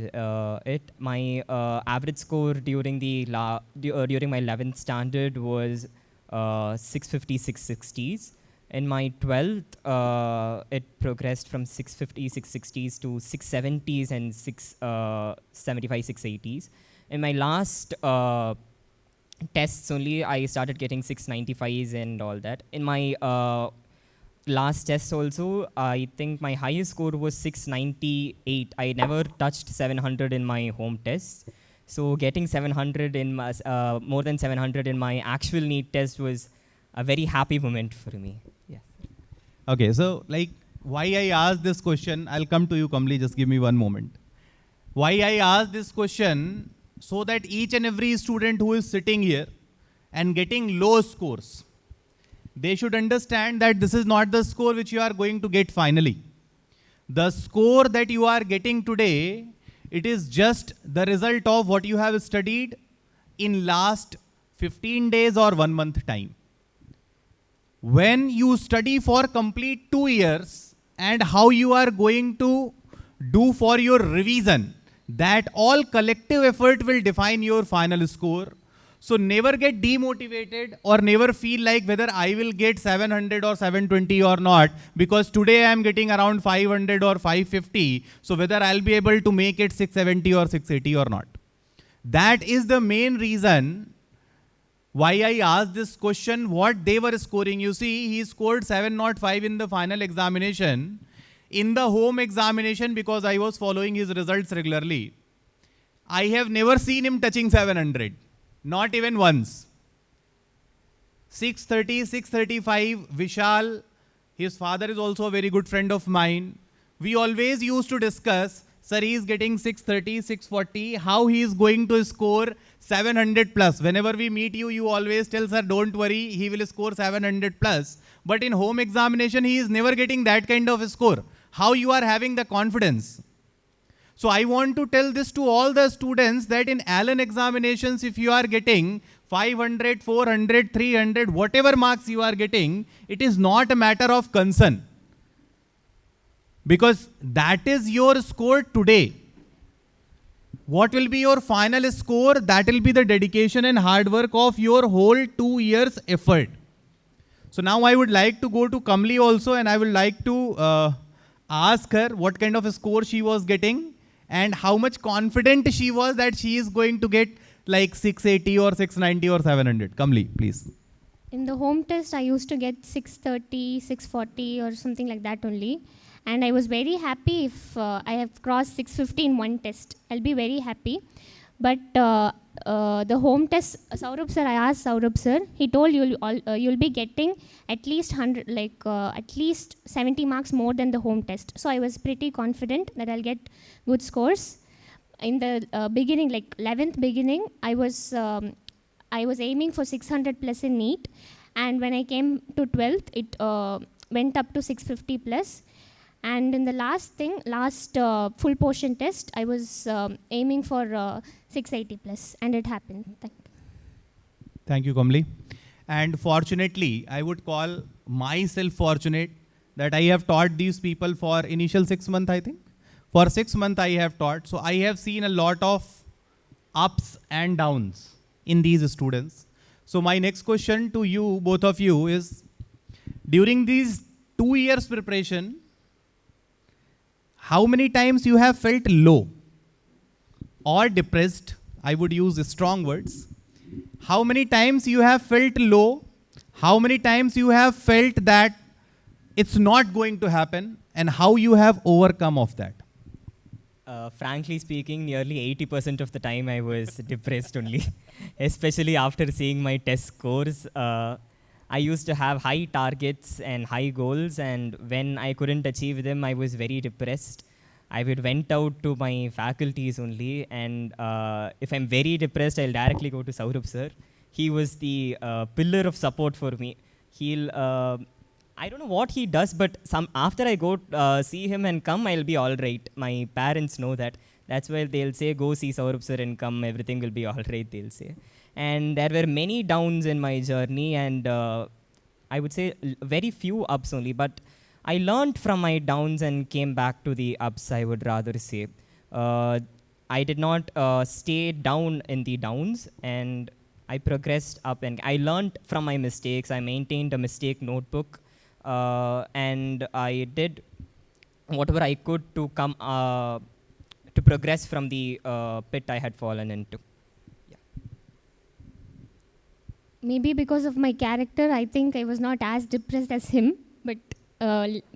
S7: it. My average score during the during my 11th standard was 650, 660s. In my 12th, it progressed from 650, 660s to 670s and 675, 680s. In my last tests only, I started getting 695s and all that. In my last test also, I think my highest score was 698. I never touched 700 in my home tests. So getting 700 in my, more than 700 in my actual NEET test was a very happy moment for me. Yeah.
S5: Okay, so like why I asked this question, I'll come to you, Kamli, just give me one moment. Why I asked this question, so that each and every student who is sitting here and getting low scores, they should understand that this is not the score which you are going to get finally. The score that you are getting today, it is just the result of what you have studied in last 15 days or 1 month time. When you study for complete 2 years and how you are going to do for your revision, that all collective effort will define your final score. So never get demotivated or never feel like whether I will get 700 or 720 or not, because today I am getting around 500 or 550. So whether I'll be able to make it 670 or 680 or not. That is the main reason why I asked this question, what they were scoring. You see, he scored 705 in the final examination. In the home examination, because I was following his results regularly, I have never seen him touching 700. Not even once. 630, 635, Vishal, his father is also a very good friend of mine. We always used to discuss, sir, he is getting 630, 640, how he is going to score 700 plus. Whenever we meet you, you always tell, sir, don't worry, he will score 700 plus. But in home examination, he is never getting that kind of a score. How you are having the confidence? So I want to tell this to all the students that in Allen examinations, if you are getting 500, 400, 300, whatever marks you are getting, it is not a matter of concern. Because that is your score today. What will be your final score? That will be the dedication and hard work of your whole 2 years effort. So now I would like to go to Kamli also, and I would like to ask her what kind of a score she was getting and how much confident she was that she is going to get like 680 or 690 or 700. Kamli, please.
S8: In the home test, I used to get 630, 640 or something like that only. And I was very happy if I have crossed 650 in one test. I'll be very happy. But the home test, Saurabh sir, I asked Saurabh sir, he told you'll be getting at least 100, at least 70 marks more than the home test. So I was pretty confident that I'll get good scores. In the beginning, like 11th beginning, I was aiming for 600 plus in NEET. And when I came to 12th, it went up to 650 plus. And in the last full portion test, I was aiming for 680 plus, and it happened. Thank you.
S5: Thank you, Kamli. And fortunately, I would call myself fortunate that I have taught these people for initial 6 months, I think. For 6 months, I have taught. So I have seen a lot of ups and downs in these students. So my next question to you, both of you, is during these 2 years preparation, how many times you have felt low or depressed? I would use strong words. How many times you have felt low? How many times you have felt that it's not going to happen, and how you have overcome of that?
S7: Frankly speaking, nearly 80% of the time I was depressed only, especially after seeing my test scores. I used to have high targets and high goals, and when I couldn't achieve them, I was very depressed. I would vent out to my faculties only, and if I'm very depressed, I'll directly go to Saurabh sir. He was the pillar of support for me. He'll, I don't know what he does, but after I go see him and come, I'll be all right. My parents know that. That's why they'll say, go see Saurabh sir and come, everything will be all right, they'll say. And there were many downs in my journey, and I would say very few ups only, but I learned from my downs and came back to the ups, I would rather say. I did not stay down in the downs, and I progressed up, and I learned from my mistakes. I maintained a mistake notebook, and I did whatever I could to come to progress from the pit I had fallen into.
S8: Maybe because of my character, I think I was not as depressed as him, but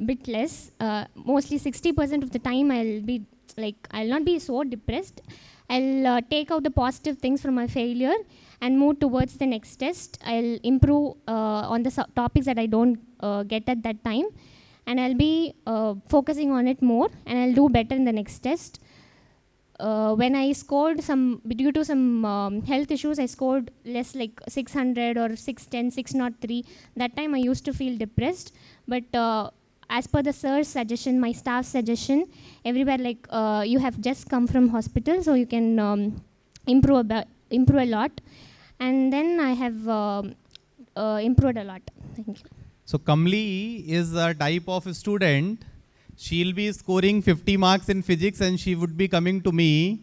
S8: bit less. Mostly 60% of the time I'll not be so depressed. I'll take out the positive things from my failure and move towards the next test. I'll improve on the topics that I don't get at that time, and I'll be focusing on it more, and I'll do better in the next test. When I scored due to some health issues, I scored less, like 600 or 610, 603. That time I used to feel depressed. But as per the sir's suggestion, my staff's suggestion, everywhere you have just come from hospital, so you can improve a lot. and then I have improved a lot. Thank you.
S5: So Kamli is a type of student. She'll be scoring 50 marks in physics and she would be coming to me,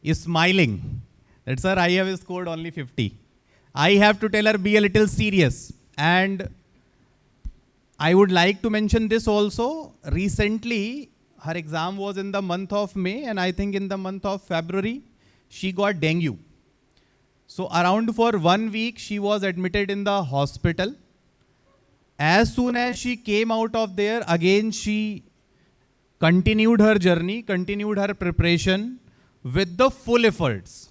S5: is smiling. That, sir, I have scored only 50. I have to tell her, be a little serious. And I would like to mention this also. Recently, her exam was in the month of May, and I think in the month of February, she got dengue. So around for 1 week, she was admitted in the hospital. As soon as she came out of there, again she continued her journey, continued her preparation with the full efforts.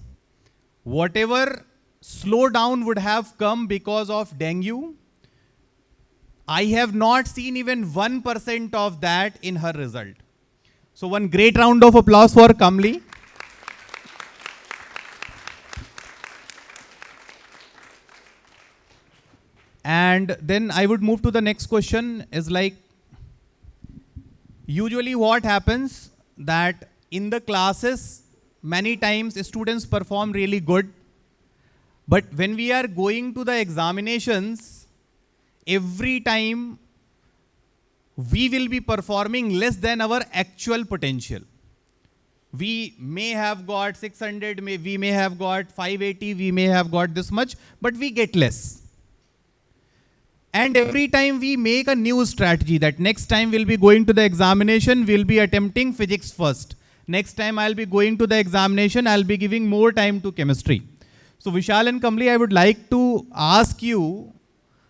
S5: Whatever slowdown would have come because of dengue, I have not seen even 1% of that in her result. So one great round of applause for Kamli. And then I would move to the next question is like, usually what happens that in the classes, many times students perform really good. But when we are going to the examinations, every time we will be performing less than our actual potential. We may have got 600, we may have got 580, we may have got this much, but we get less. And every time we make a new strategy that next time we'll be going to the examination, we'll be attempting physics first. Next time I'll be going to the examination, I'll be giving more time to chemistry. So Vishal and Kamli, I would like to ask you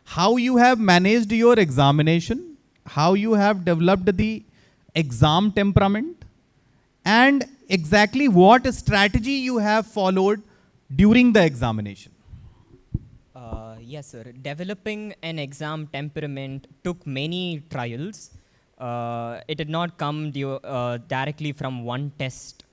S5: how you have managed your examination, how you have developed the exam temperament, and exactly what strategy you have followed during the examination.
S7: Yes, sir. Developing an exam temperament took many trials. It did not come directly from one test.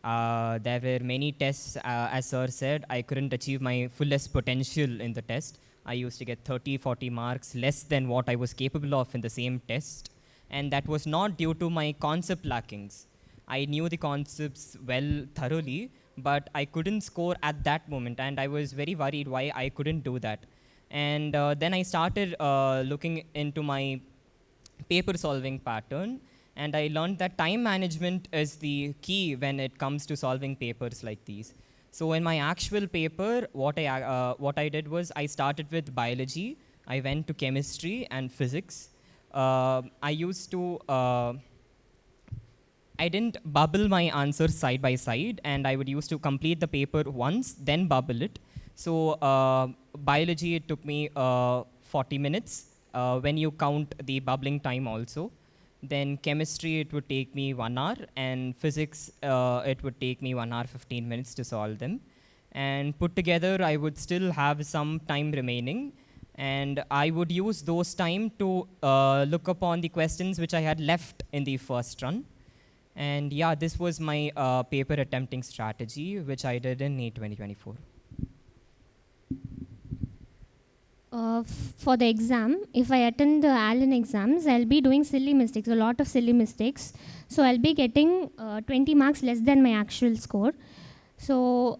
S7: There were many tests, as sir said. I couldn't achieve my fullest potential in the test. I used to get 30, 40 marks less than what I was capable of in the same test. And that was not due to my concept lackings. I knew the concepts well thoroughly, but I couldn't score at that moment. And I was very worried why I couldn't do that. And then I started looking into my paper solving pattern. And I learned that time management is the key when it comes to solving papers like these. So in my actual paper, what I did was I started with biology. I went to chemistry and physics. I used to, I didn't bubble my answers side by side, and I would used to complete the paper once, then bubble it. So biology, it took me 40 minutes when you count the bubbling time also. Then chemistry, it would take me 1 hour, and physics, it would take me 1 hour 15 minutes to solve them. And put together, I would still have some time remaining, and I would use those time to look upon the questions which I had left in the first run. And yeah, this was my paper attempting strategy, which I did in NEET 2024.
S8: For the exam, if I attend the Allen exams, I'll be doing silly mistakes, a lot of silly mistakes. So I'll be getting 20 marks less than my actual score. So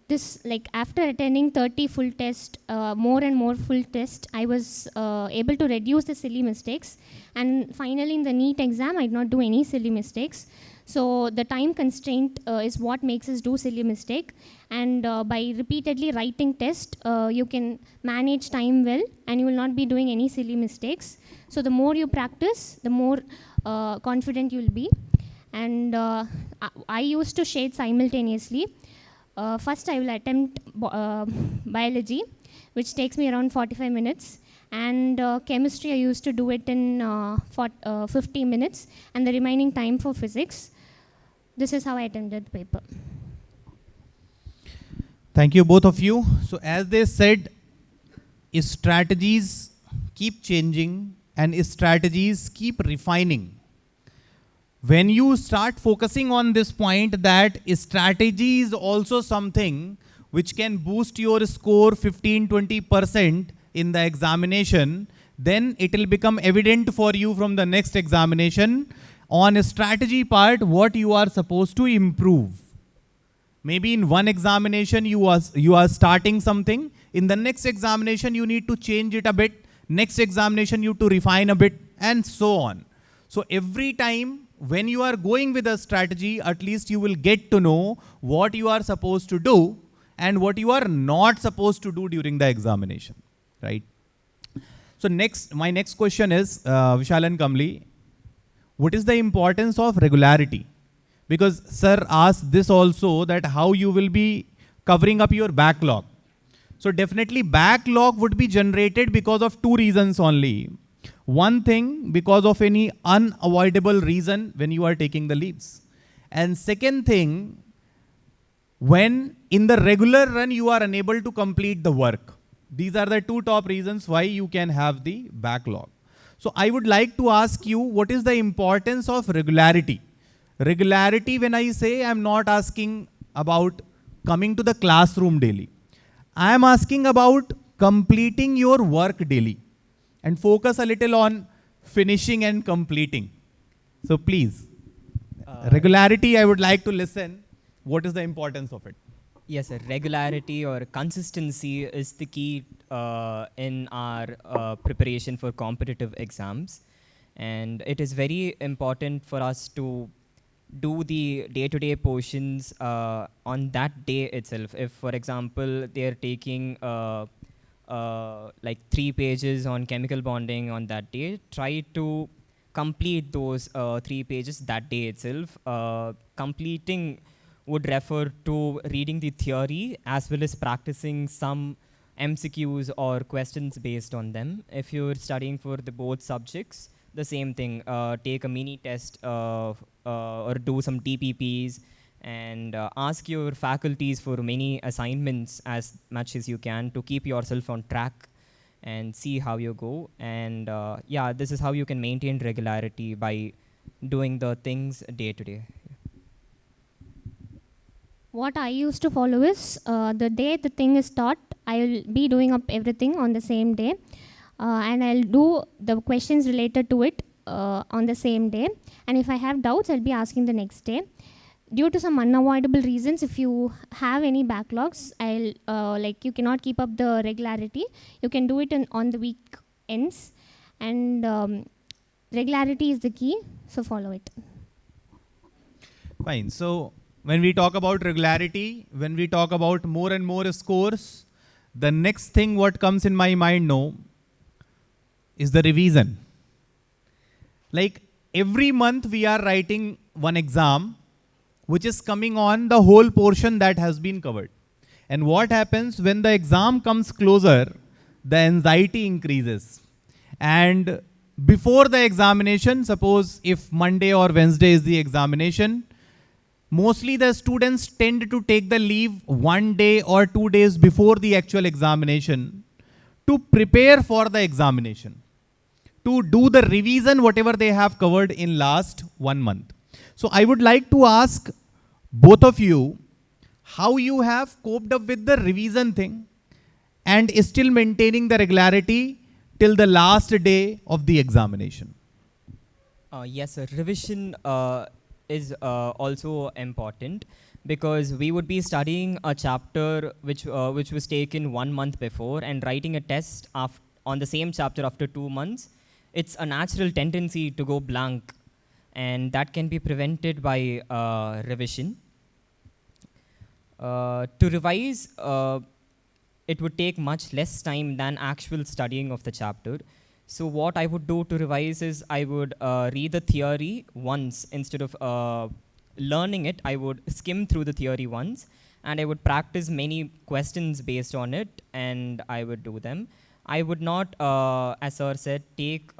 S8: this, like after attending 30 full test, more and more full test, I was able to reduce the silly mistakes. And finally in the NEET exam, I did not do any silly mistakes. So the time constraint is what makes us do silly mistake. And by repeatedly writing test, you can manage time well, and you will not be doing any silly mistakes. So the more you practice, the more confident you will be. And I used to shade simultaneously. First I will attempt biology, which takes me around 45 minutes. And chemistry, I used to do it in 50 minutes, and the remaining time for physics. This is how I attended the paper.
S5: Thank you, both of you. So as they said, strategies keep changing and strategies keep refining. When you start focusing on this point that strategy is also something which can boost your score 15-20% in the examination, then it will become evident for you from the next examination on a strategy part what you are supposed to improve. Maybe in one examination you are starting something. In the next examination you need to change it a bit. Next examination you to refine a bit, and so on. So every time when you are going with a strategy, at least you will get to know what you are supposed to do and what you are not supposed to do during the examination, right? So my next question is, Vishal and Kamli, what is the importance of regularity? Because sir asked this also, that how you will be covering up your backlog. So definitely backlog would be generated because of two reasons only. One thing, because of any unavoidable reason when you are taking the leaves. And second thing, when in the regular run you are unable to complete the work. These are the two top reasons why you can have the backlog. So I would like to ask you, what is the importance of regularity? Regularity, when I say, I'm not asking about coming to the classroom daily. I am asking about completing your work daily, and focus a little on finishing and completing. So please, regularity, I would like to listen. What is the importance of it?
S7: Yes, sir. Regularity or consistency is the key in our preparation for competitive exams. And it is very important for us to do the day-to-day portions on that day itself. If, for example, they're taking like 3 pages on chemical bonding on that day, try to complete those 3 pages that day itself. Completing would refer to reading the theory as well as practicing some MCQs or questions based on them. If you're studying for the both subjects, the same thing, take a mini test or do some DPPs, and ask your faculties for many assignments as much as you can to keep yourself on track and see how you go. And yeah, this is how you can maintain regularity, by doing the things day to day.
S8: What I used to follow is the day the thing is taught, I will be doing up everything on the same day, and I'll do the questions related to it on the same day. And if I have doubts, I'll be asking the next day. Due to some unavoidable reasons, if you have any backlogs, like you cannot keep up the regularity, you can do it on the weekends. And regularity is the key, so follow it.
S5: Fine. So when we talk about regularity, when we talk about more and more scores, the next thing what comes in my mind now is the revision. Like every month we are writing one exam, which is coming on the whole portion that has been covered. And what happens when the exam comes closer, the anxiety increases. And before the examination, suppose if Monday or Wednesday is the examination, mostly the students tend to take the leave 1 day or 2 days before the actual examination to prepare for the examination, to do the revision whatever they have covered in last 1 month. So I would like to ask both of you how you have coped up with the revision thing and still maintaining the regularity till the last day of the examination.
S7: Yes, sir. Revision is also important, because we would be studying a chapter which was taken 1 month before and writing a test on the same chapter after 2 months. It's a natural tendency to go blank, and that can be prevented by revision. To revise, it would take much less time than actual studying of the chapter. So what I would do to revise is I would read the theory once. Instead of learning it, I would skim through the theory once, and I would practice many questions based on it, and I would do them. I would not, as sir said, take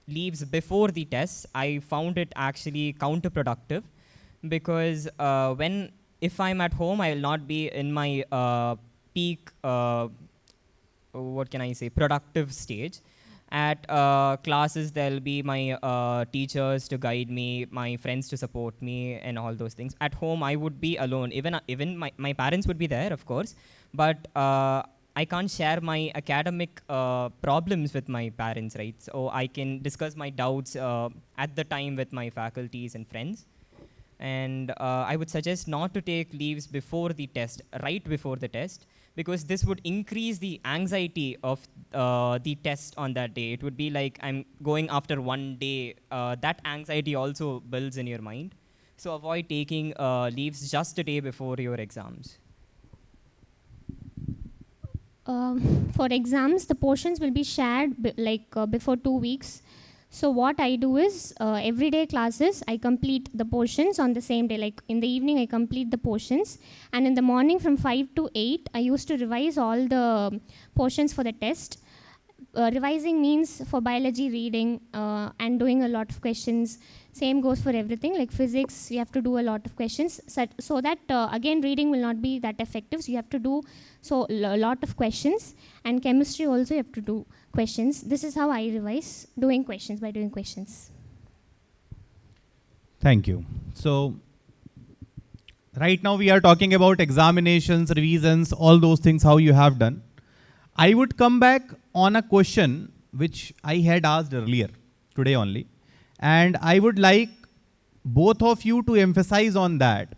S7: leaves before the test. I found it actually counterproductive, because if I'm at home, I will not be in my peak, what can I say, productive stage. At classes, there'll be my teachers to guide me, my friends to support me, and all those things. At home, I would be alone. Even my parents would be there, of course, but I can't share my academic problems with my parents, right? So I can discuss my doubts at the time with my faculties and friends. And I would suggest not to take leaves before the test, right before the test, because this would increase the anxiety of the test on that day. It would be like I'm going after one day. That anxiety also builds in your mind. So avoid taking leaves just a day before your exams.
S8: For exams, the portions will be shared before 2 weeks. So what I do is everyday classes, I complete the portions on the same day. Like in the evening, I complete the portions. And in the morning from 5 to 8, I used to revise all the portions for the test. Revising means for biology reading and doing a lot of questions. Same goes for everything. Like physics, you have to do a lot of questions. So that again, reading will not be that effective. So you have to do a lot of questions. And chemistry also you have to do questions. This is how I revise, doing questions by doing questions.
S5: Thank you. So right now we are talking about examinations, revisions, all those things, how you have done. I would come back on a question which I had asked earlier, today only. And I would like both of you to emphasize on that.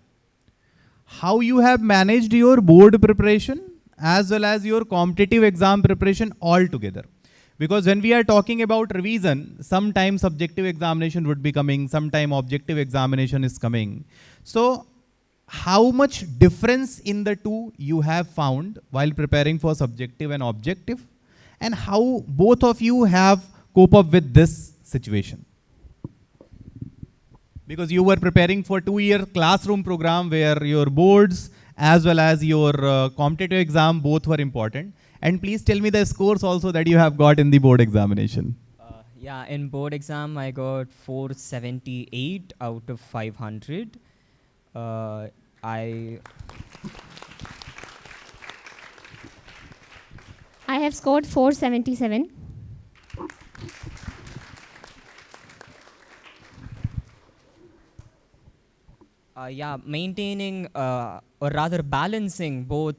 S5: How you have managed your board preparation as well as your competitive exam preparation all together. Because when we are talking about revision, sometimes subjective examination would be coming, sometime objective examination is coming. So how much difference in the two you have found while preparing for subjective and objective, and how both of you have cope up with this situation? Because you were preparing for 2-year classroom program where your boards as well as your competitive exam both were important. And please tell me the scores also that you have got in the board examination.
S7: Yeah, in board exam I got 478 out of 500. I
S8: have scored 477.
S7: Yeah, maintaining or rather balancing both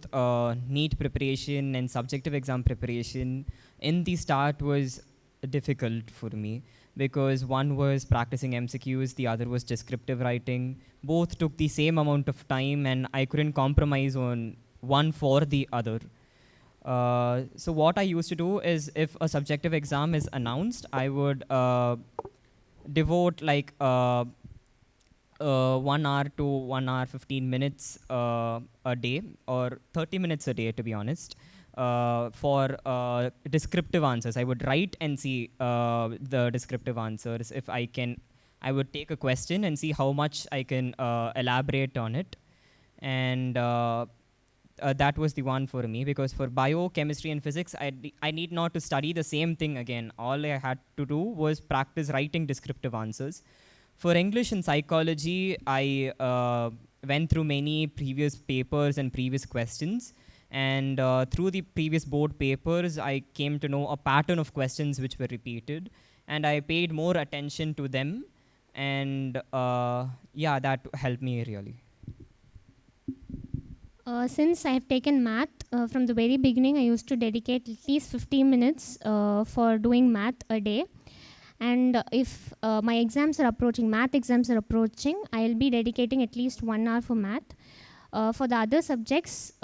S7: NEET preparation and subjective exam preparation in the start was difficult for me, because one was practicing MCQs, the other was descriptive writing. Both took the same amount of time and I couldn't compromise on one for the other. So what I used to do is, if a subjective exam is announced, I would devote like 1 hour to 1 hour 15 minutes a day, or 30 minutes a day to be honest, for descriptive answers. I would write and see the descriptive answers. If I can, I would take a question and see how much I can elaborate on it. And that was the one for me, because for bio, chemistry and physics, I need not to study the same thing again. All I had to do was practice writing descriptive answers. For English and psychology, I went through many previous papers and previous questions. And through the previous board papers, I came to know a pattern of questions which were repeated. And I paid more attention to them. And yeah, that helped me really.
S8: Since I have taken math, from the very beginning, I used to dedicate at least 15 minutes for doing math a day. And if my exams are approaching, math exams are approaching, I'll be dedicating at least 1 hour for math. For the other subjects,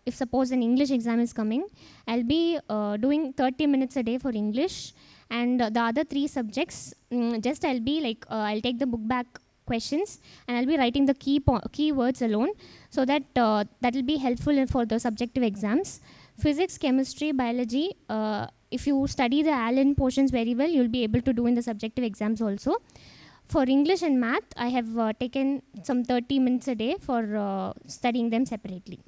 S8: if suppose an English exam is coming, I'll be doing 30 minutes a day for English. And the other 3 subjects, just I'll be like, I'll take the book back questions and I'll be writing the key words alone, so that that will be helpful for the subjective exams. Physics, chemistry, biology, if you study the Allen portions very well, you'll be able to do in the subjective exams also. For English and math, I have taken some 30 minutes a day for studying them separately.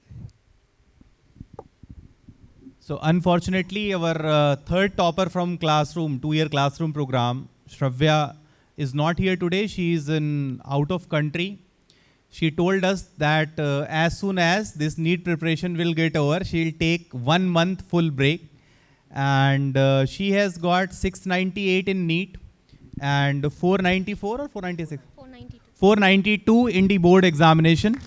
S5: So unfortunately, our third topper from classroom, 2-year classroom program, Shravya, is not here today. She is out of country. She told us that as soon as this NEET preparation will get over, she'll take 1 month full break. And she has got 698 in NEET and 494 or 496?
S8: 492.
S5: 492 in the board examination.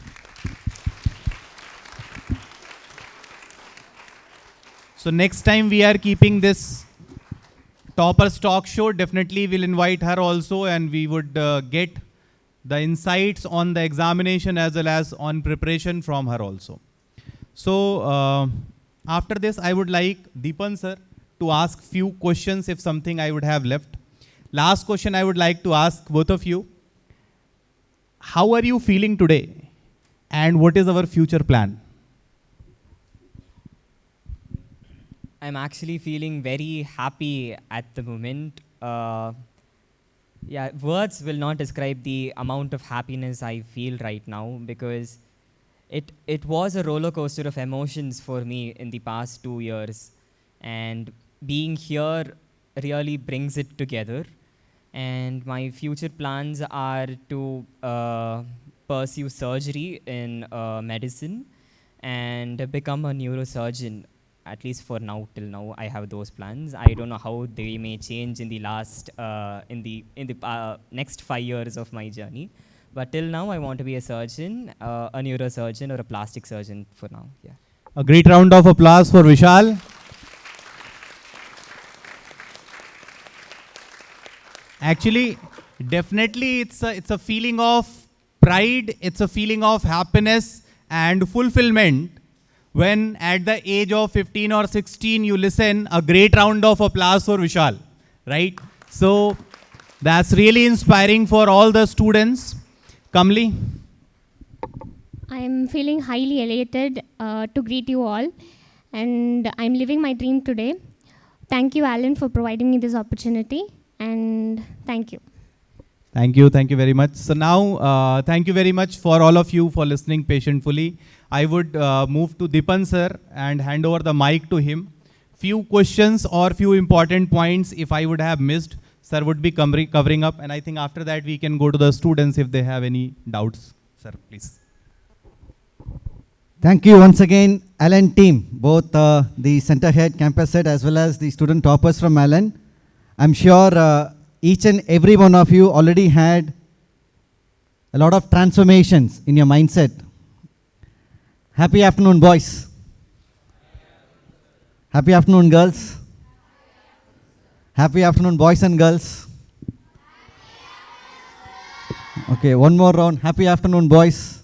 S5: So next time we are keeping this Toppers Talk Show, definitely we'll invite her also, and we would get the insights on the examination as well as on preparation from her also. So after this, I would like Deepan sir to ask few questions if something I would have left. Last question I would like to ask both of you. How are you feeling today? And what is our future plan?
S7: I'm actually feeling very happy at the moment. Yeah, words will not describe the amount of happiness I feel right now, because it was a roller coaster of emotions for me in the past 2 years, and being here really brings it together. And my future plans are to pursue surgery in medicine and become a neurosurgeon. At least for now, till now, I have those plans. I don't know how they may change in the next 5 years of my journey. But till now, I want to be a surgeon, a neurosurgeon, or a plastic surgeon for now. Yeah.
S5: A great round of applause for Vishal. Actually, definitely it's a feeling of pride, it's a feeling of happiness and fulfillment when at the age of 15 or 16 you listen. A great round of applause for Vishal, right? So that's really inspiring for all the students. Kamli?
S8: I am feeling highly elated to greet you all, and I'm living my dream today. Thank you, Alan, for providing me this opportunity, and thank you.
S5: Thank you very much. So now, thank you very much for all of you for listening patiently. I would move to Deepan sir and hand over the mic to him. Few questions or few important points if I would have missed, sir would be covering up, and I think after that we can go to the students if they have any doubts. Sir, please.
S1: Thank you once again, Allen team, both the center head, campus head, as well as the student toppers from Allen. I'm sure each and every one of you already had a lot of transformations in your mindset. Happy afternoon, boys. Happy afternoon, girls. Happy afternoon, boys and girls. Okay, one more round. Happy afternoon, boys.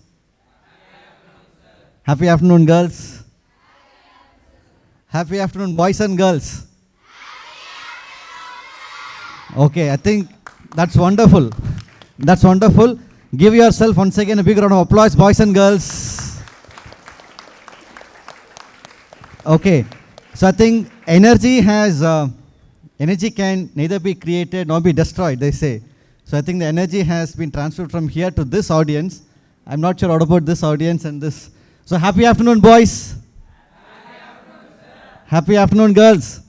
S1: Happy afternoon, girls. Happy afternoon, boys and girls. Okay, I think that's wonderful. That's wonderful. Give yourself once again a big round of applause, boys and girls. Okay, so I think energy can neither be created nor be destroyed, they say. So I think the energy has been transferred from here to this audience. I'm not sure what about this audience and this. So happy afternoon, boys. Happy afternoon, sir. Happy afternoon, girls.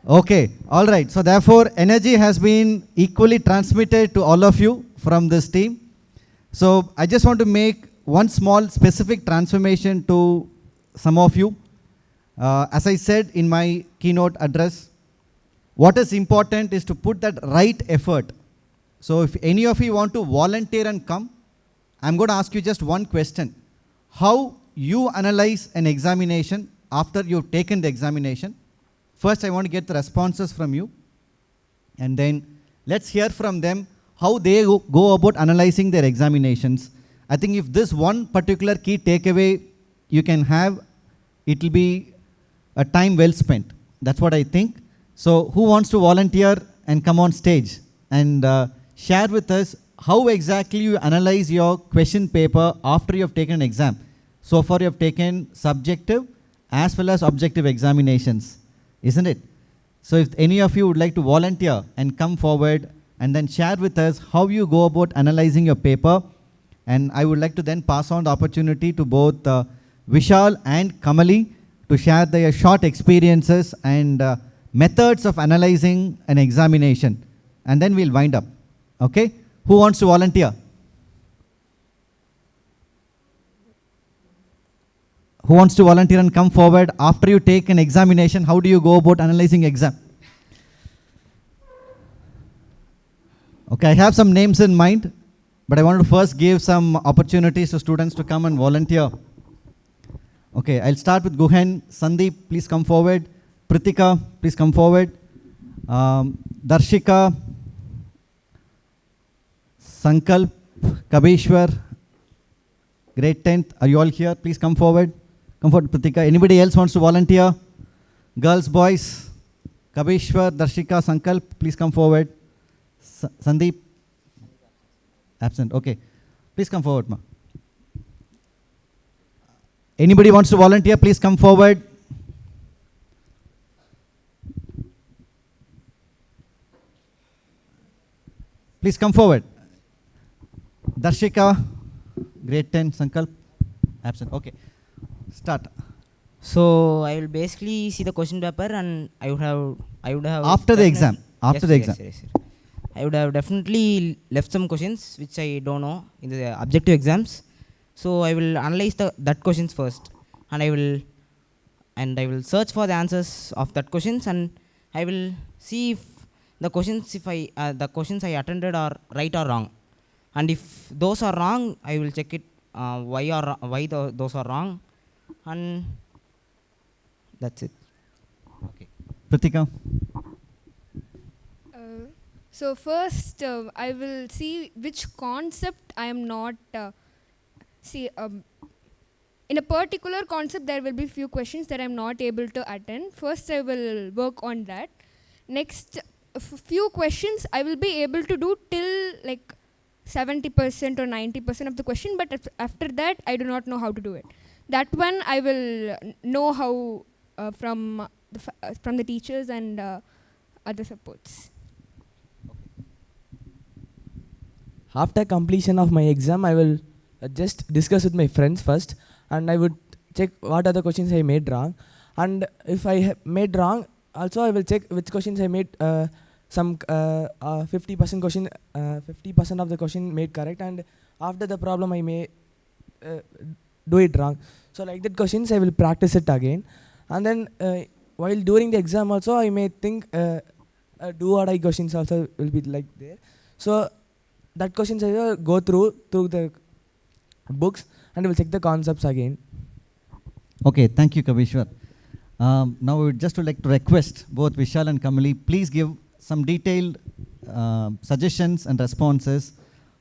S1: Okay, all right. So therefore, energy has been equally transmitted to all of you from this team. So I just want to make one small specific transformation to some of you. As I said in my keynote address, what is important is to put that right effort. So if any of you want to volunteer and come, I'm going to ask you just one question. How you analyze an examination after you've taken the examination. First, I want to get the responses from you. And then let's hear from them how they go about analyzing their examinations. I think if this one particular key takeaway you can have, it will be a time well spent. That's what I think. So who wants to volunteer and come on stage and share with us how exactly you analyze your question paper after you have taken an exam. So far you have taken subjective as well as objective examinations, isn't it? So if any of you would like to volunteer and come forward and then share with us how you go about analyzing your paper, and I would like to then pass on the opportunity to both Vishal and Kamali to share their short experiences and methods of analyzing an examination, and then we'll wind up. Okay? Who wants to volunteer? Who wants to volunteer and come forward after you take an examination? How do you go about analyzing exam? Okay, I have some names in mind, but I want to first give some opportunities to students to come and volunteer. Okay, I'll start with Guhen. Sandeep, please come forward. Pritika, please come forward. Darshika, Sankalp, Kabeshwar, grade 10th. Are you all here? Please come forward. Come forward, Pratika. Anybody else wants to volunteer? Girls, boys, Kabeshwar, Darshika, Sankalp, please come forward. Sandeep? Absent. Okay. Please come forward, ma. Anybody wants to volunteer, please come forward. Please come forward. Darshika, grade 10, Sankalp, absent. Okay. Start.
S9: So I will basically see the question paper and I would have
S1: After the exam. After the exam.
S9: Yes. I would have definitely left some questions which I don't know in the objective exams. So I will analyze that questions first, and I will search for the answers of that questions, and I will see if the questions I attended are right or wrong, and if those are wrong, I will check it why those are wrong, and that's it.
S1: Okay. Pratika.
S10: So first, I will see which concept I am not. In a particular concept, there will be few questions that I am not able to attend. First, I will work on that. Next, few questions I will be able to do till like 70% or 90% of the question, but after that, I do not know how to do it. That one I will know how from the teachers and other supports.
S11: After completion of my exam, I will just discuss with my friends first, and I would check what are the questions I made wrong, and if I made wrong, also I will check which questions I made some 50% question, 50% of the question made correct, and after the problem I may do it wrong. So like that questions I will practice it again, and then while during the exam also I may think do or die questions also will be like there. So that questions I will go through the books and I will check the concepts again.
S1: Okay, thank you, Kavishwar. Now we would just like to request both Vishal and Kamali, please give some detailed suggestions and responses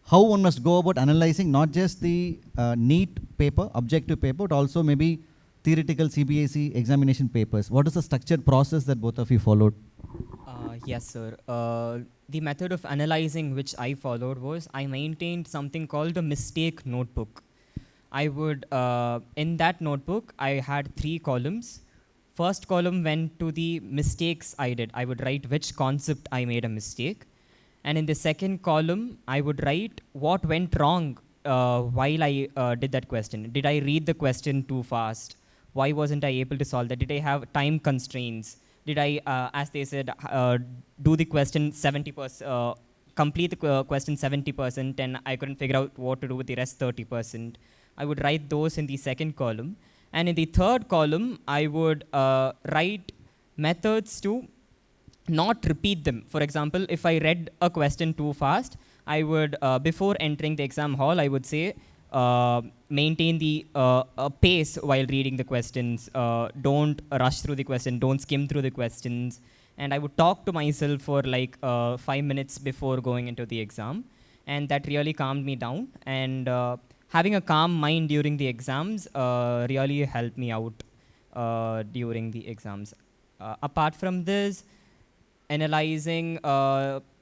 S1: how one must go about analyzing not just the NEET paper, objective paper, but also maybe theoretical CBSE examination papers. What is the structured process that both of you followed?
S7: Yes, sir. The method of analyzing which I followed was I maintained something called a mistake notebook. I would, in that notebook, I had 3 columns. First column went to the mistakes I did. I would write which concept I made a mistake. And in the second column, I would write what went wrong while I did that question. Did I read the question too fast? Why wasn't I able to solve that? Did I have time constraints? Did I, as they said, do the question 70%, complete the question 70%, and I couldn't figure out what to do with the rest 30%. I would write those in the second column. And in the third column, I would write methods to not repeat them. For example, if I read a question too fast, I would, before entering the exam hall, I would say, maintain the pace while reading the questions. Don't rush through the question. Don't skim through the questions. And I would talk to myself for like 5 minutes before going into the exam. And that really calmed me down. And having a calm mind during the exams really helped me out during the exams. Apart from this, analyzing,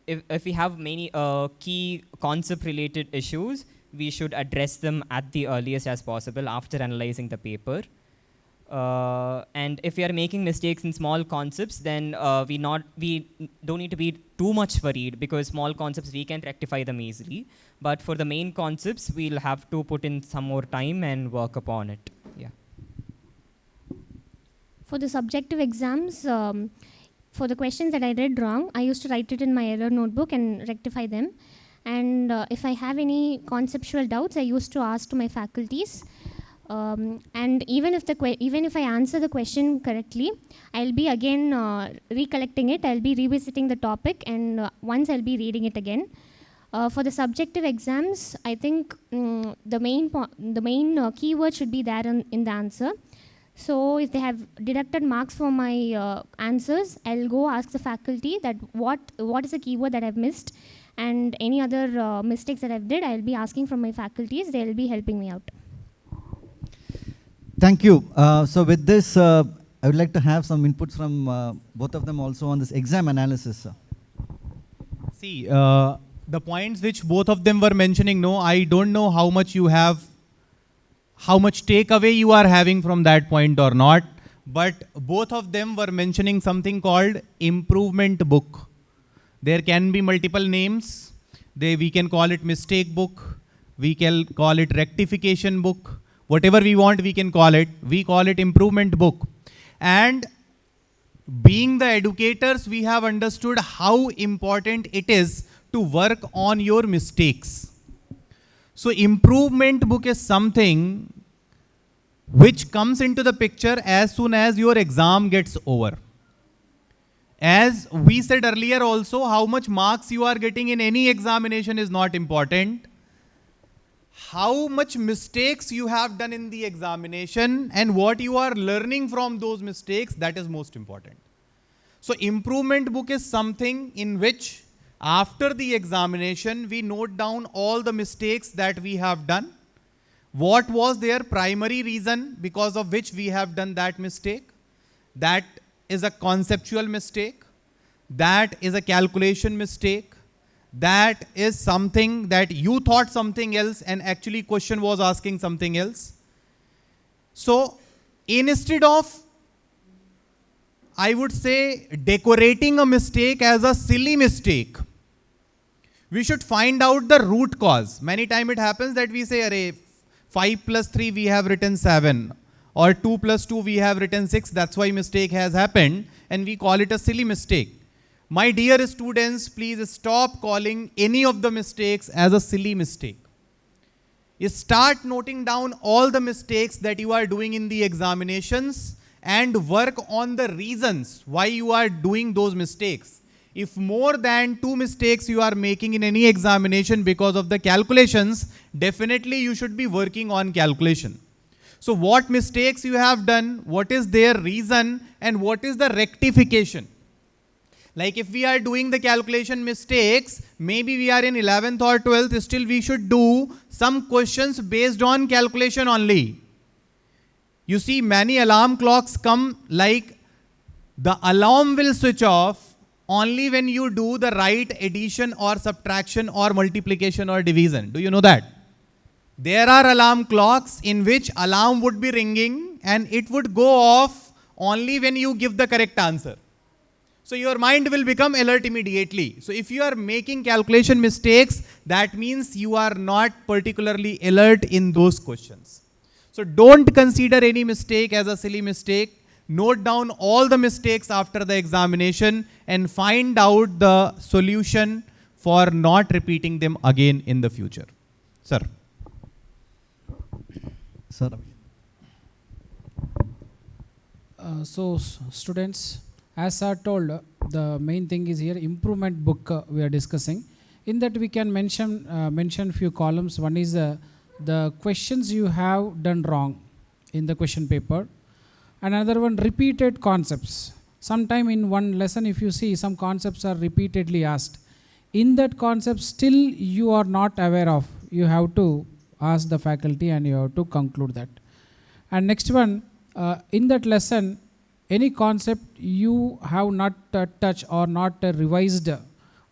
S7: if we have many key concept-related issues, we should address them at the earliest as possible after analyzing the paper. And if we are making mistakes in small concepts, then we don't need to be too much worried, because small concepts, we can rectify them easily. But for the main concepts, we'll have to put in some more time and work upon it. Yeah.
S8: For the subjective exams, for the questions that I read wrong, I used to write it in my error notebook and rectify them. And if I have any conceptual doubts, I used to ask to my faculties. And even if I answer the question correctly, I'll be again recollecting it. I'll be revisiting the topic, and once I'll be reading it again. For the subjective exams, I think the main keyword should be there in the answer. So if they have deducted marks for my answers, I'll go ask the faculty that what is the keyword that I've missed, and any other mistakes that I've did, I'll be asking from my faculties. They'll be helping me out.
S1: Thank you. So with this, I would like to have some inputs from both of them also on this exam analysis.
S5: See, the points which both of them were mentioning, no, I don't know how much you have, how much takeaway you are having from that point or not, but both of them were mentioning something called improvement book. There can be multiple names. We can call it mistake book. We can call it rectification book. Whatever we want, we can call it. We call it improvement book. And being the educators, we have understood how important it is to work on your mistakes. So improvement book is something which comes into the picture as soon as your exam gets over. As we said earlier also, how much marks you are getting in any examination is not important. How much mistakes you have done in the examination and what you are learning from those mistakes, that is most important. So improvement book is something in which after the examination, we note down all the mistakes that we have done. What was their primary reason because of which we have done that mistake? That is a conceptual mistake. That is a calculation mistake. That is something that you thought something else and actually question was asking something else. So instead of, I would say, decorating a mistake as a silly mistake, we should find out the root cause. Many times it happens that we say, array, 5 plus 3 we have written 7, or 2 plus 2 we have written 6, that's why mistake has happened, and we call it a silly mistake. My dear students, please stop calling any of the mistakes as a silly mistake. You start noting down all the mistakes that you are doing in the examinations and work on the reasons why you are doing those mistakes. If more than 2 mistakes you are making in any examination because of the calculations, definitely you should be working on calculation. So what mistakes you have done, what is their reason, and what is the rectification? Like if we are doing the calculation mistakes, maybe we are in 11th or 12th, still we should do some questions based on calculation only. You see, many alarm clocks come like the alarm will switch off only when you do the right addition or subtraction or multiplication or division. Do you know that? There are alarm clocks in which alarm would be ringing and it would go off only when you give the correct answer. So your mind will become alert immediately. So if you are making calculation mistakes, that means you are not particularly alert in those questions. So don't consider any mistake as a silly mistake. Note down all the mistakes after the examination and find out the solution for not repeating them again in the future. Sir.
S1: Sir.
S6: Students, as sir told, the main thing is here improvement book we are discussing. In that we can mention few columns. One is the questions you have done wrong in the question paper. Another one, repeated concepts. Sometime in one lesson, if you see, some concepts are repeatedly asked. In that concept, still you are not aware of. You have to ask the faculty and you have to conclude that. And next one, in that lesson, any concept you have not touched or not revised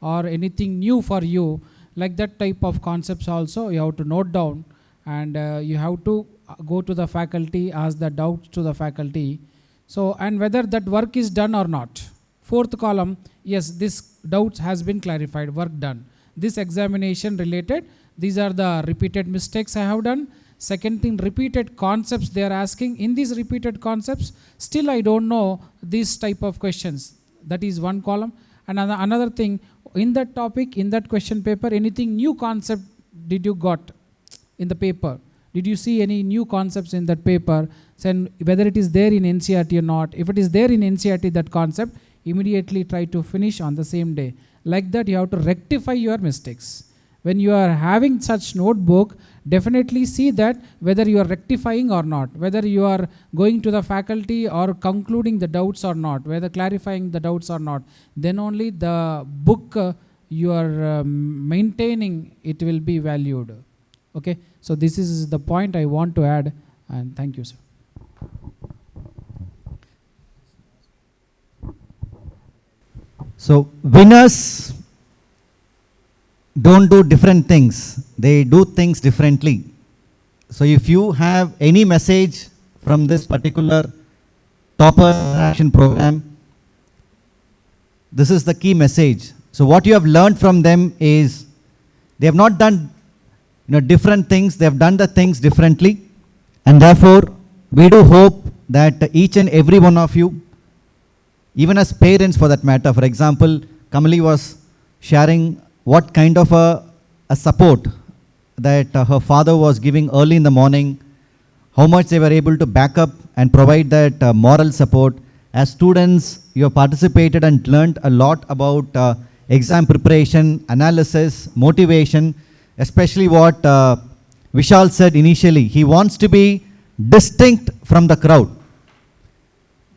S6: or anything new for you, like that type of concepts also you have to note down, and you have to go to the faculty, ask the doubts to the faculty. So, and whether that work is done or not. Fourth column, yes, this doubts has been clarified, work done. This examination related, these are the repeated mistakes I have done. Second thing, repeated concepts they are asking. In these repeated concepts, still I don't know these type of questions. That is one column. And another thing, in that topic, in that question paper, anything new concept did you got in the paper? Did you see any new concepts in that paper? So whether it is there in NCERT or not. If it is there in NCERT, that concept, immediately try to finish on the same day. Like that, you have to rectify your mistakes. when you are having such notebook, definitely see that whether you are rectifying or not, whether you are going to the faculty or concluding the doubts or not, whether clarifying the doubts or not. Then only the book you are maintaining, it will be valued. Okay, so this is the point I want to add, and thank you, sir.
S1: So winners don't do different things, they do things differently. So if you have any message from this particular topper action program, this is the key message. So what you have learned from them is they have not done different things, they have done the things differently, and therefore we do hope that each and every one of you, even as parents for that matter, for example, Kamali was sharing what kind of a support that her father was giving early in the morning, how much they were able to back up and provide that moral support. As students, you have participated and learned a lot about exam preparation, analysis, motivation, especially what Vishal said initially. He wants to be distinct from the crowd.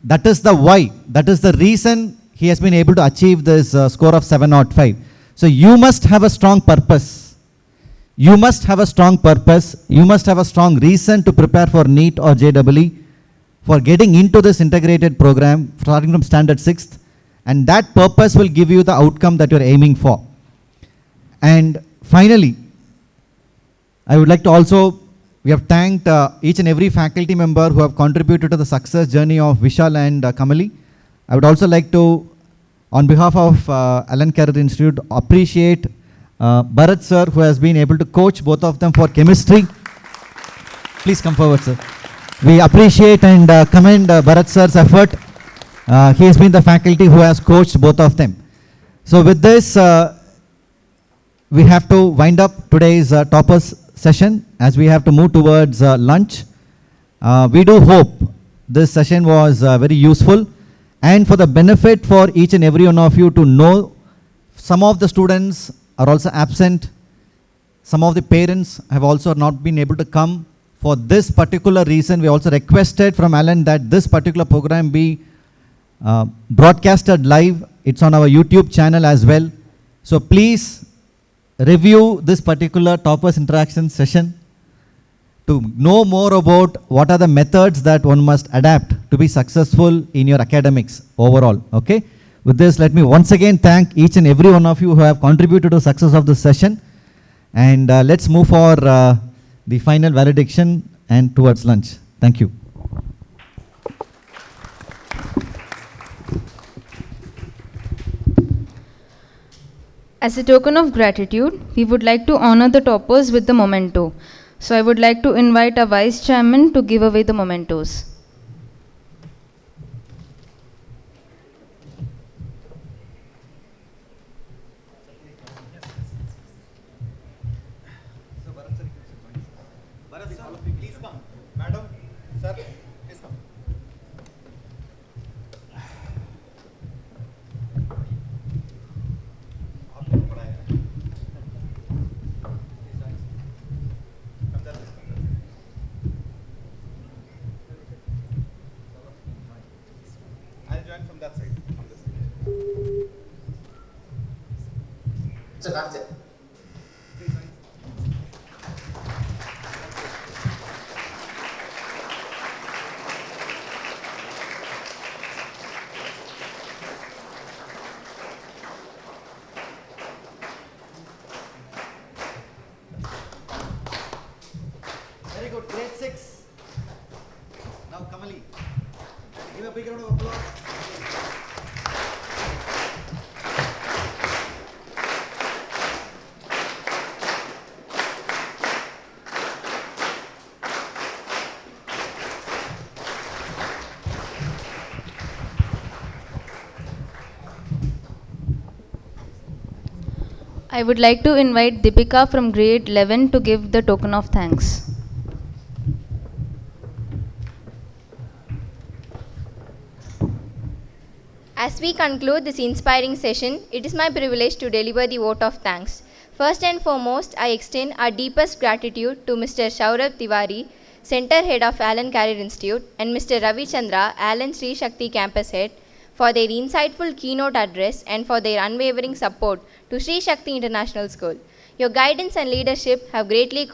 S1: That is the why. That is the reason he has been able to achieve this score of 705. So you must have a strong purpose. You must have a strong purpose. You must have a strong reason to prepare for NEET or JEE, for getting into this integrated program starting from standard 6th. And that purpose will give you the outcome that you're aiming for. And finally, I would like to also, we have thanked each and every faculty member who have contributed to the success journey of Vishal and Kamali. I would also like to, on behalf of Allen Career Institute, appreciate Bharat sir, who has been able to coach both of them for chemistry. Please come forward, sir. We appreciate and commend Bharat sir's effort. He has been the faculty who has coached both of them. So with this, we have to wind up today's toppers session as we have to move towards lunch. We do hope this session was very useful, and for the benefit for each and every one of you to know, some of the students are also absent. Some of the parents have also not been able to come. For this particular reason, we also requested from Alan that this particular program be broadcasted live. It's on our YouTube channel as well. So please review this particular toppers interaction session to know more about what are the methods that one must adapt to be successful in your academics overall. Okay. With this, let me once again thank each and every one of you who have contributed to the success of this session. And let's move for the final valediction and towards lunch. Thank you.
S2: As a token of gratitude, we would like to honor the toppers with the memento. So I would like to invite our Vice Chairman to give away the mementos.
S5: Please come. Madam, sir, please come. I'll join from that side. From this side.
S12: So that's it.
S1: Very good, grade 6. Now Kamali, give a big round of applause.
S2: I would like to invite Deepika from grade 11 to give the token of thanks.
S3: As we conclude this inspiring session, it is my privilege to deliver the vote of thanks. First and foremost, I extend our deepest gratitude to Mr. Saurabh Tiwari, Center Head of Allen Career Institute, and Mr. Ravi Chandra, Allen Sri Shakthi Campus Head, for their insightful keynote address and for their unwavering support to Sri Shakthi International School. Your guidance and leadership have greatly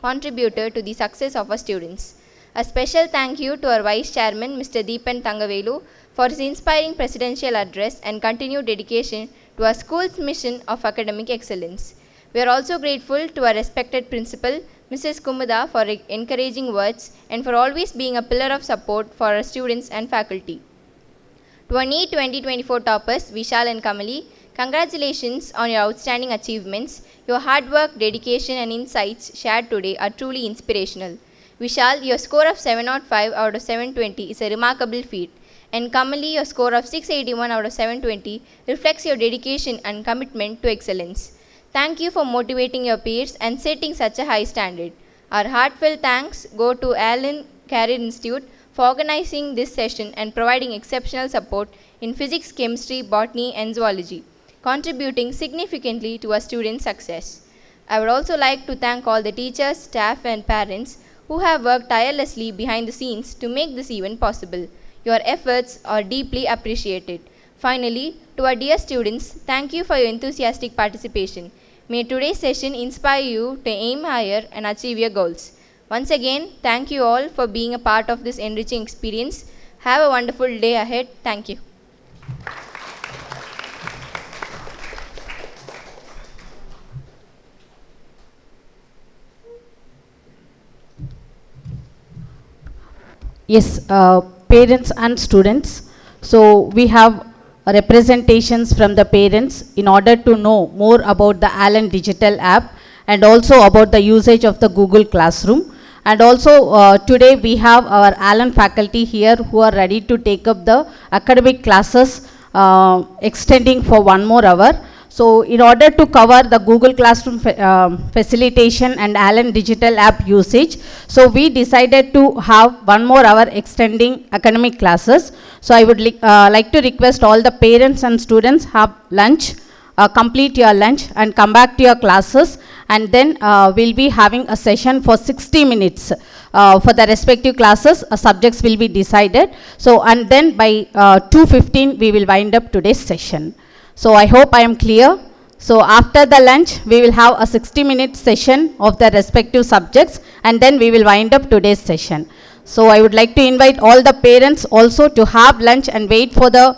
S3: contributed to the success of our students. A special thank you to our Vice Chairman, Mr. Deepan Thangavelu, for his inspiring presidential address and continued dedication to our school's mission of academic excellence. We are also grateful to our respected principal, Mrs. Kumuda, for encouraging words and for always being a pillar of support for our students and faculty. To our NEET 2024 toppers, Vishal and Kamali, congratulations on your outstanding achievements. Your hard work, dedication and insights shared today are truly inspirational. Vishal, your score of 705 out of 720 is a remarkable feat. And Kamali, your score of 681 out of 720 reflects your dedication and commitment to excellence. Thank you for motivating your peers and setting such a high standard. Our heartfelt thanks go to Allen Career Institute for organizing this session and providing exceptional support in physics, chemistry, botany and zoology, contributing significantly to our students' success. I would also like to thank all the teachers, staff and parents who have worked tirelessly behind the scenes to make this event possible. Your efforts are deeply appreciated. Finally, to our dear students, thank you for your enthusiastic participation. May today's session inspire you to aim higher and achieve your goals. Once again, thank you all for being a part of this enriching experience. Have a wonderful day ahead. Thank you.
S4: Yes, parents and students. So we have representations from the parents in order to know more about the Allen digital app and also about the usage of the Google Classroom. And also today we have our Allen faculty here who are ready to take up the academic classes extending for 1 more hour. So in order to cover the Google Classroom facilitation and Allen digital app usage, so we decided to have 1 more hour extending academic classes. So I would like to request all the parents and students have lunch, complete your lunch and come back to your classes, and then we'll be having a session for 60 minutes for the respective classes. Subjects will be decided. So and then by 2:15 we will wind up today's session. So I hope I am clear. So after the lunch, we will have a 60-minute session of the respective subjects, and then we will wind up today's session. So I would like to invite all the parents also to have lunch and wait for the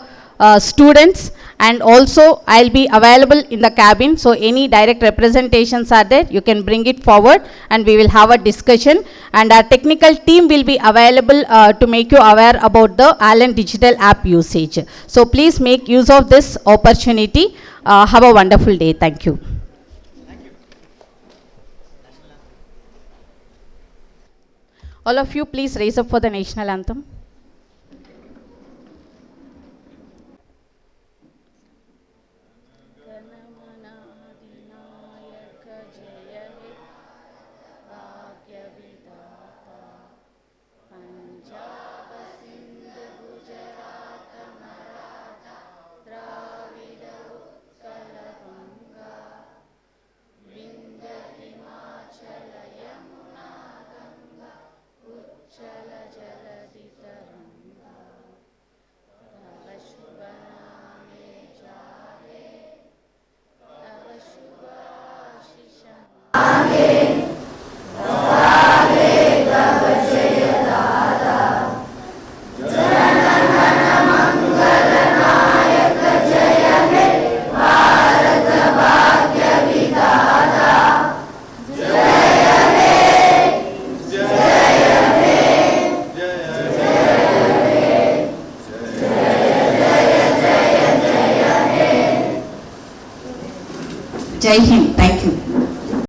S4: students. And also I'll be available in the cabin, so any direct representations are there, you can bring it forward and we will have a discussion, and our technical team will be available to make you aware about the Allen digital app usage. So please make use of this opportunity. Have a wonderful day. Thank you. All of you please raise up for the national anthem.
S12: Jai Hind.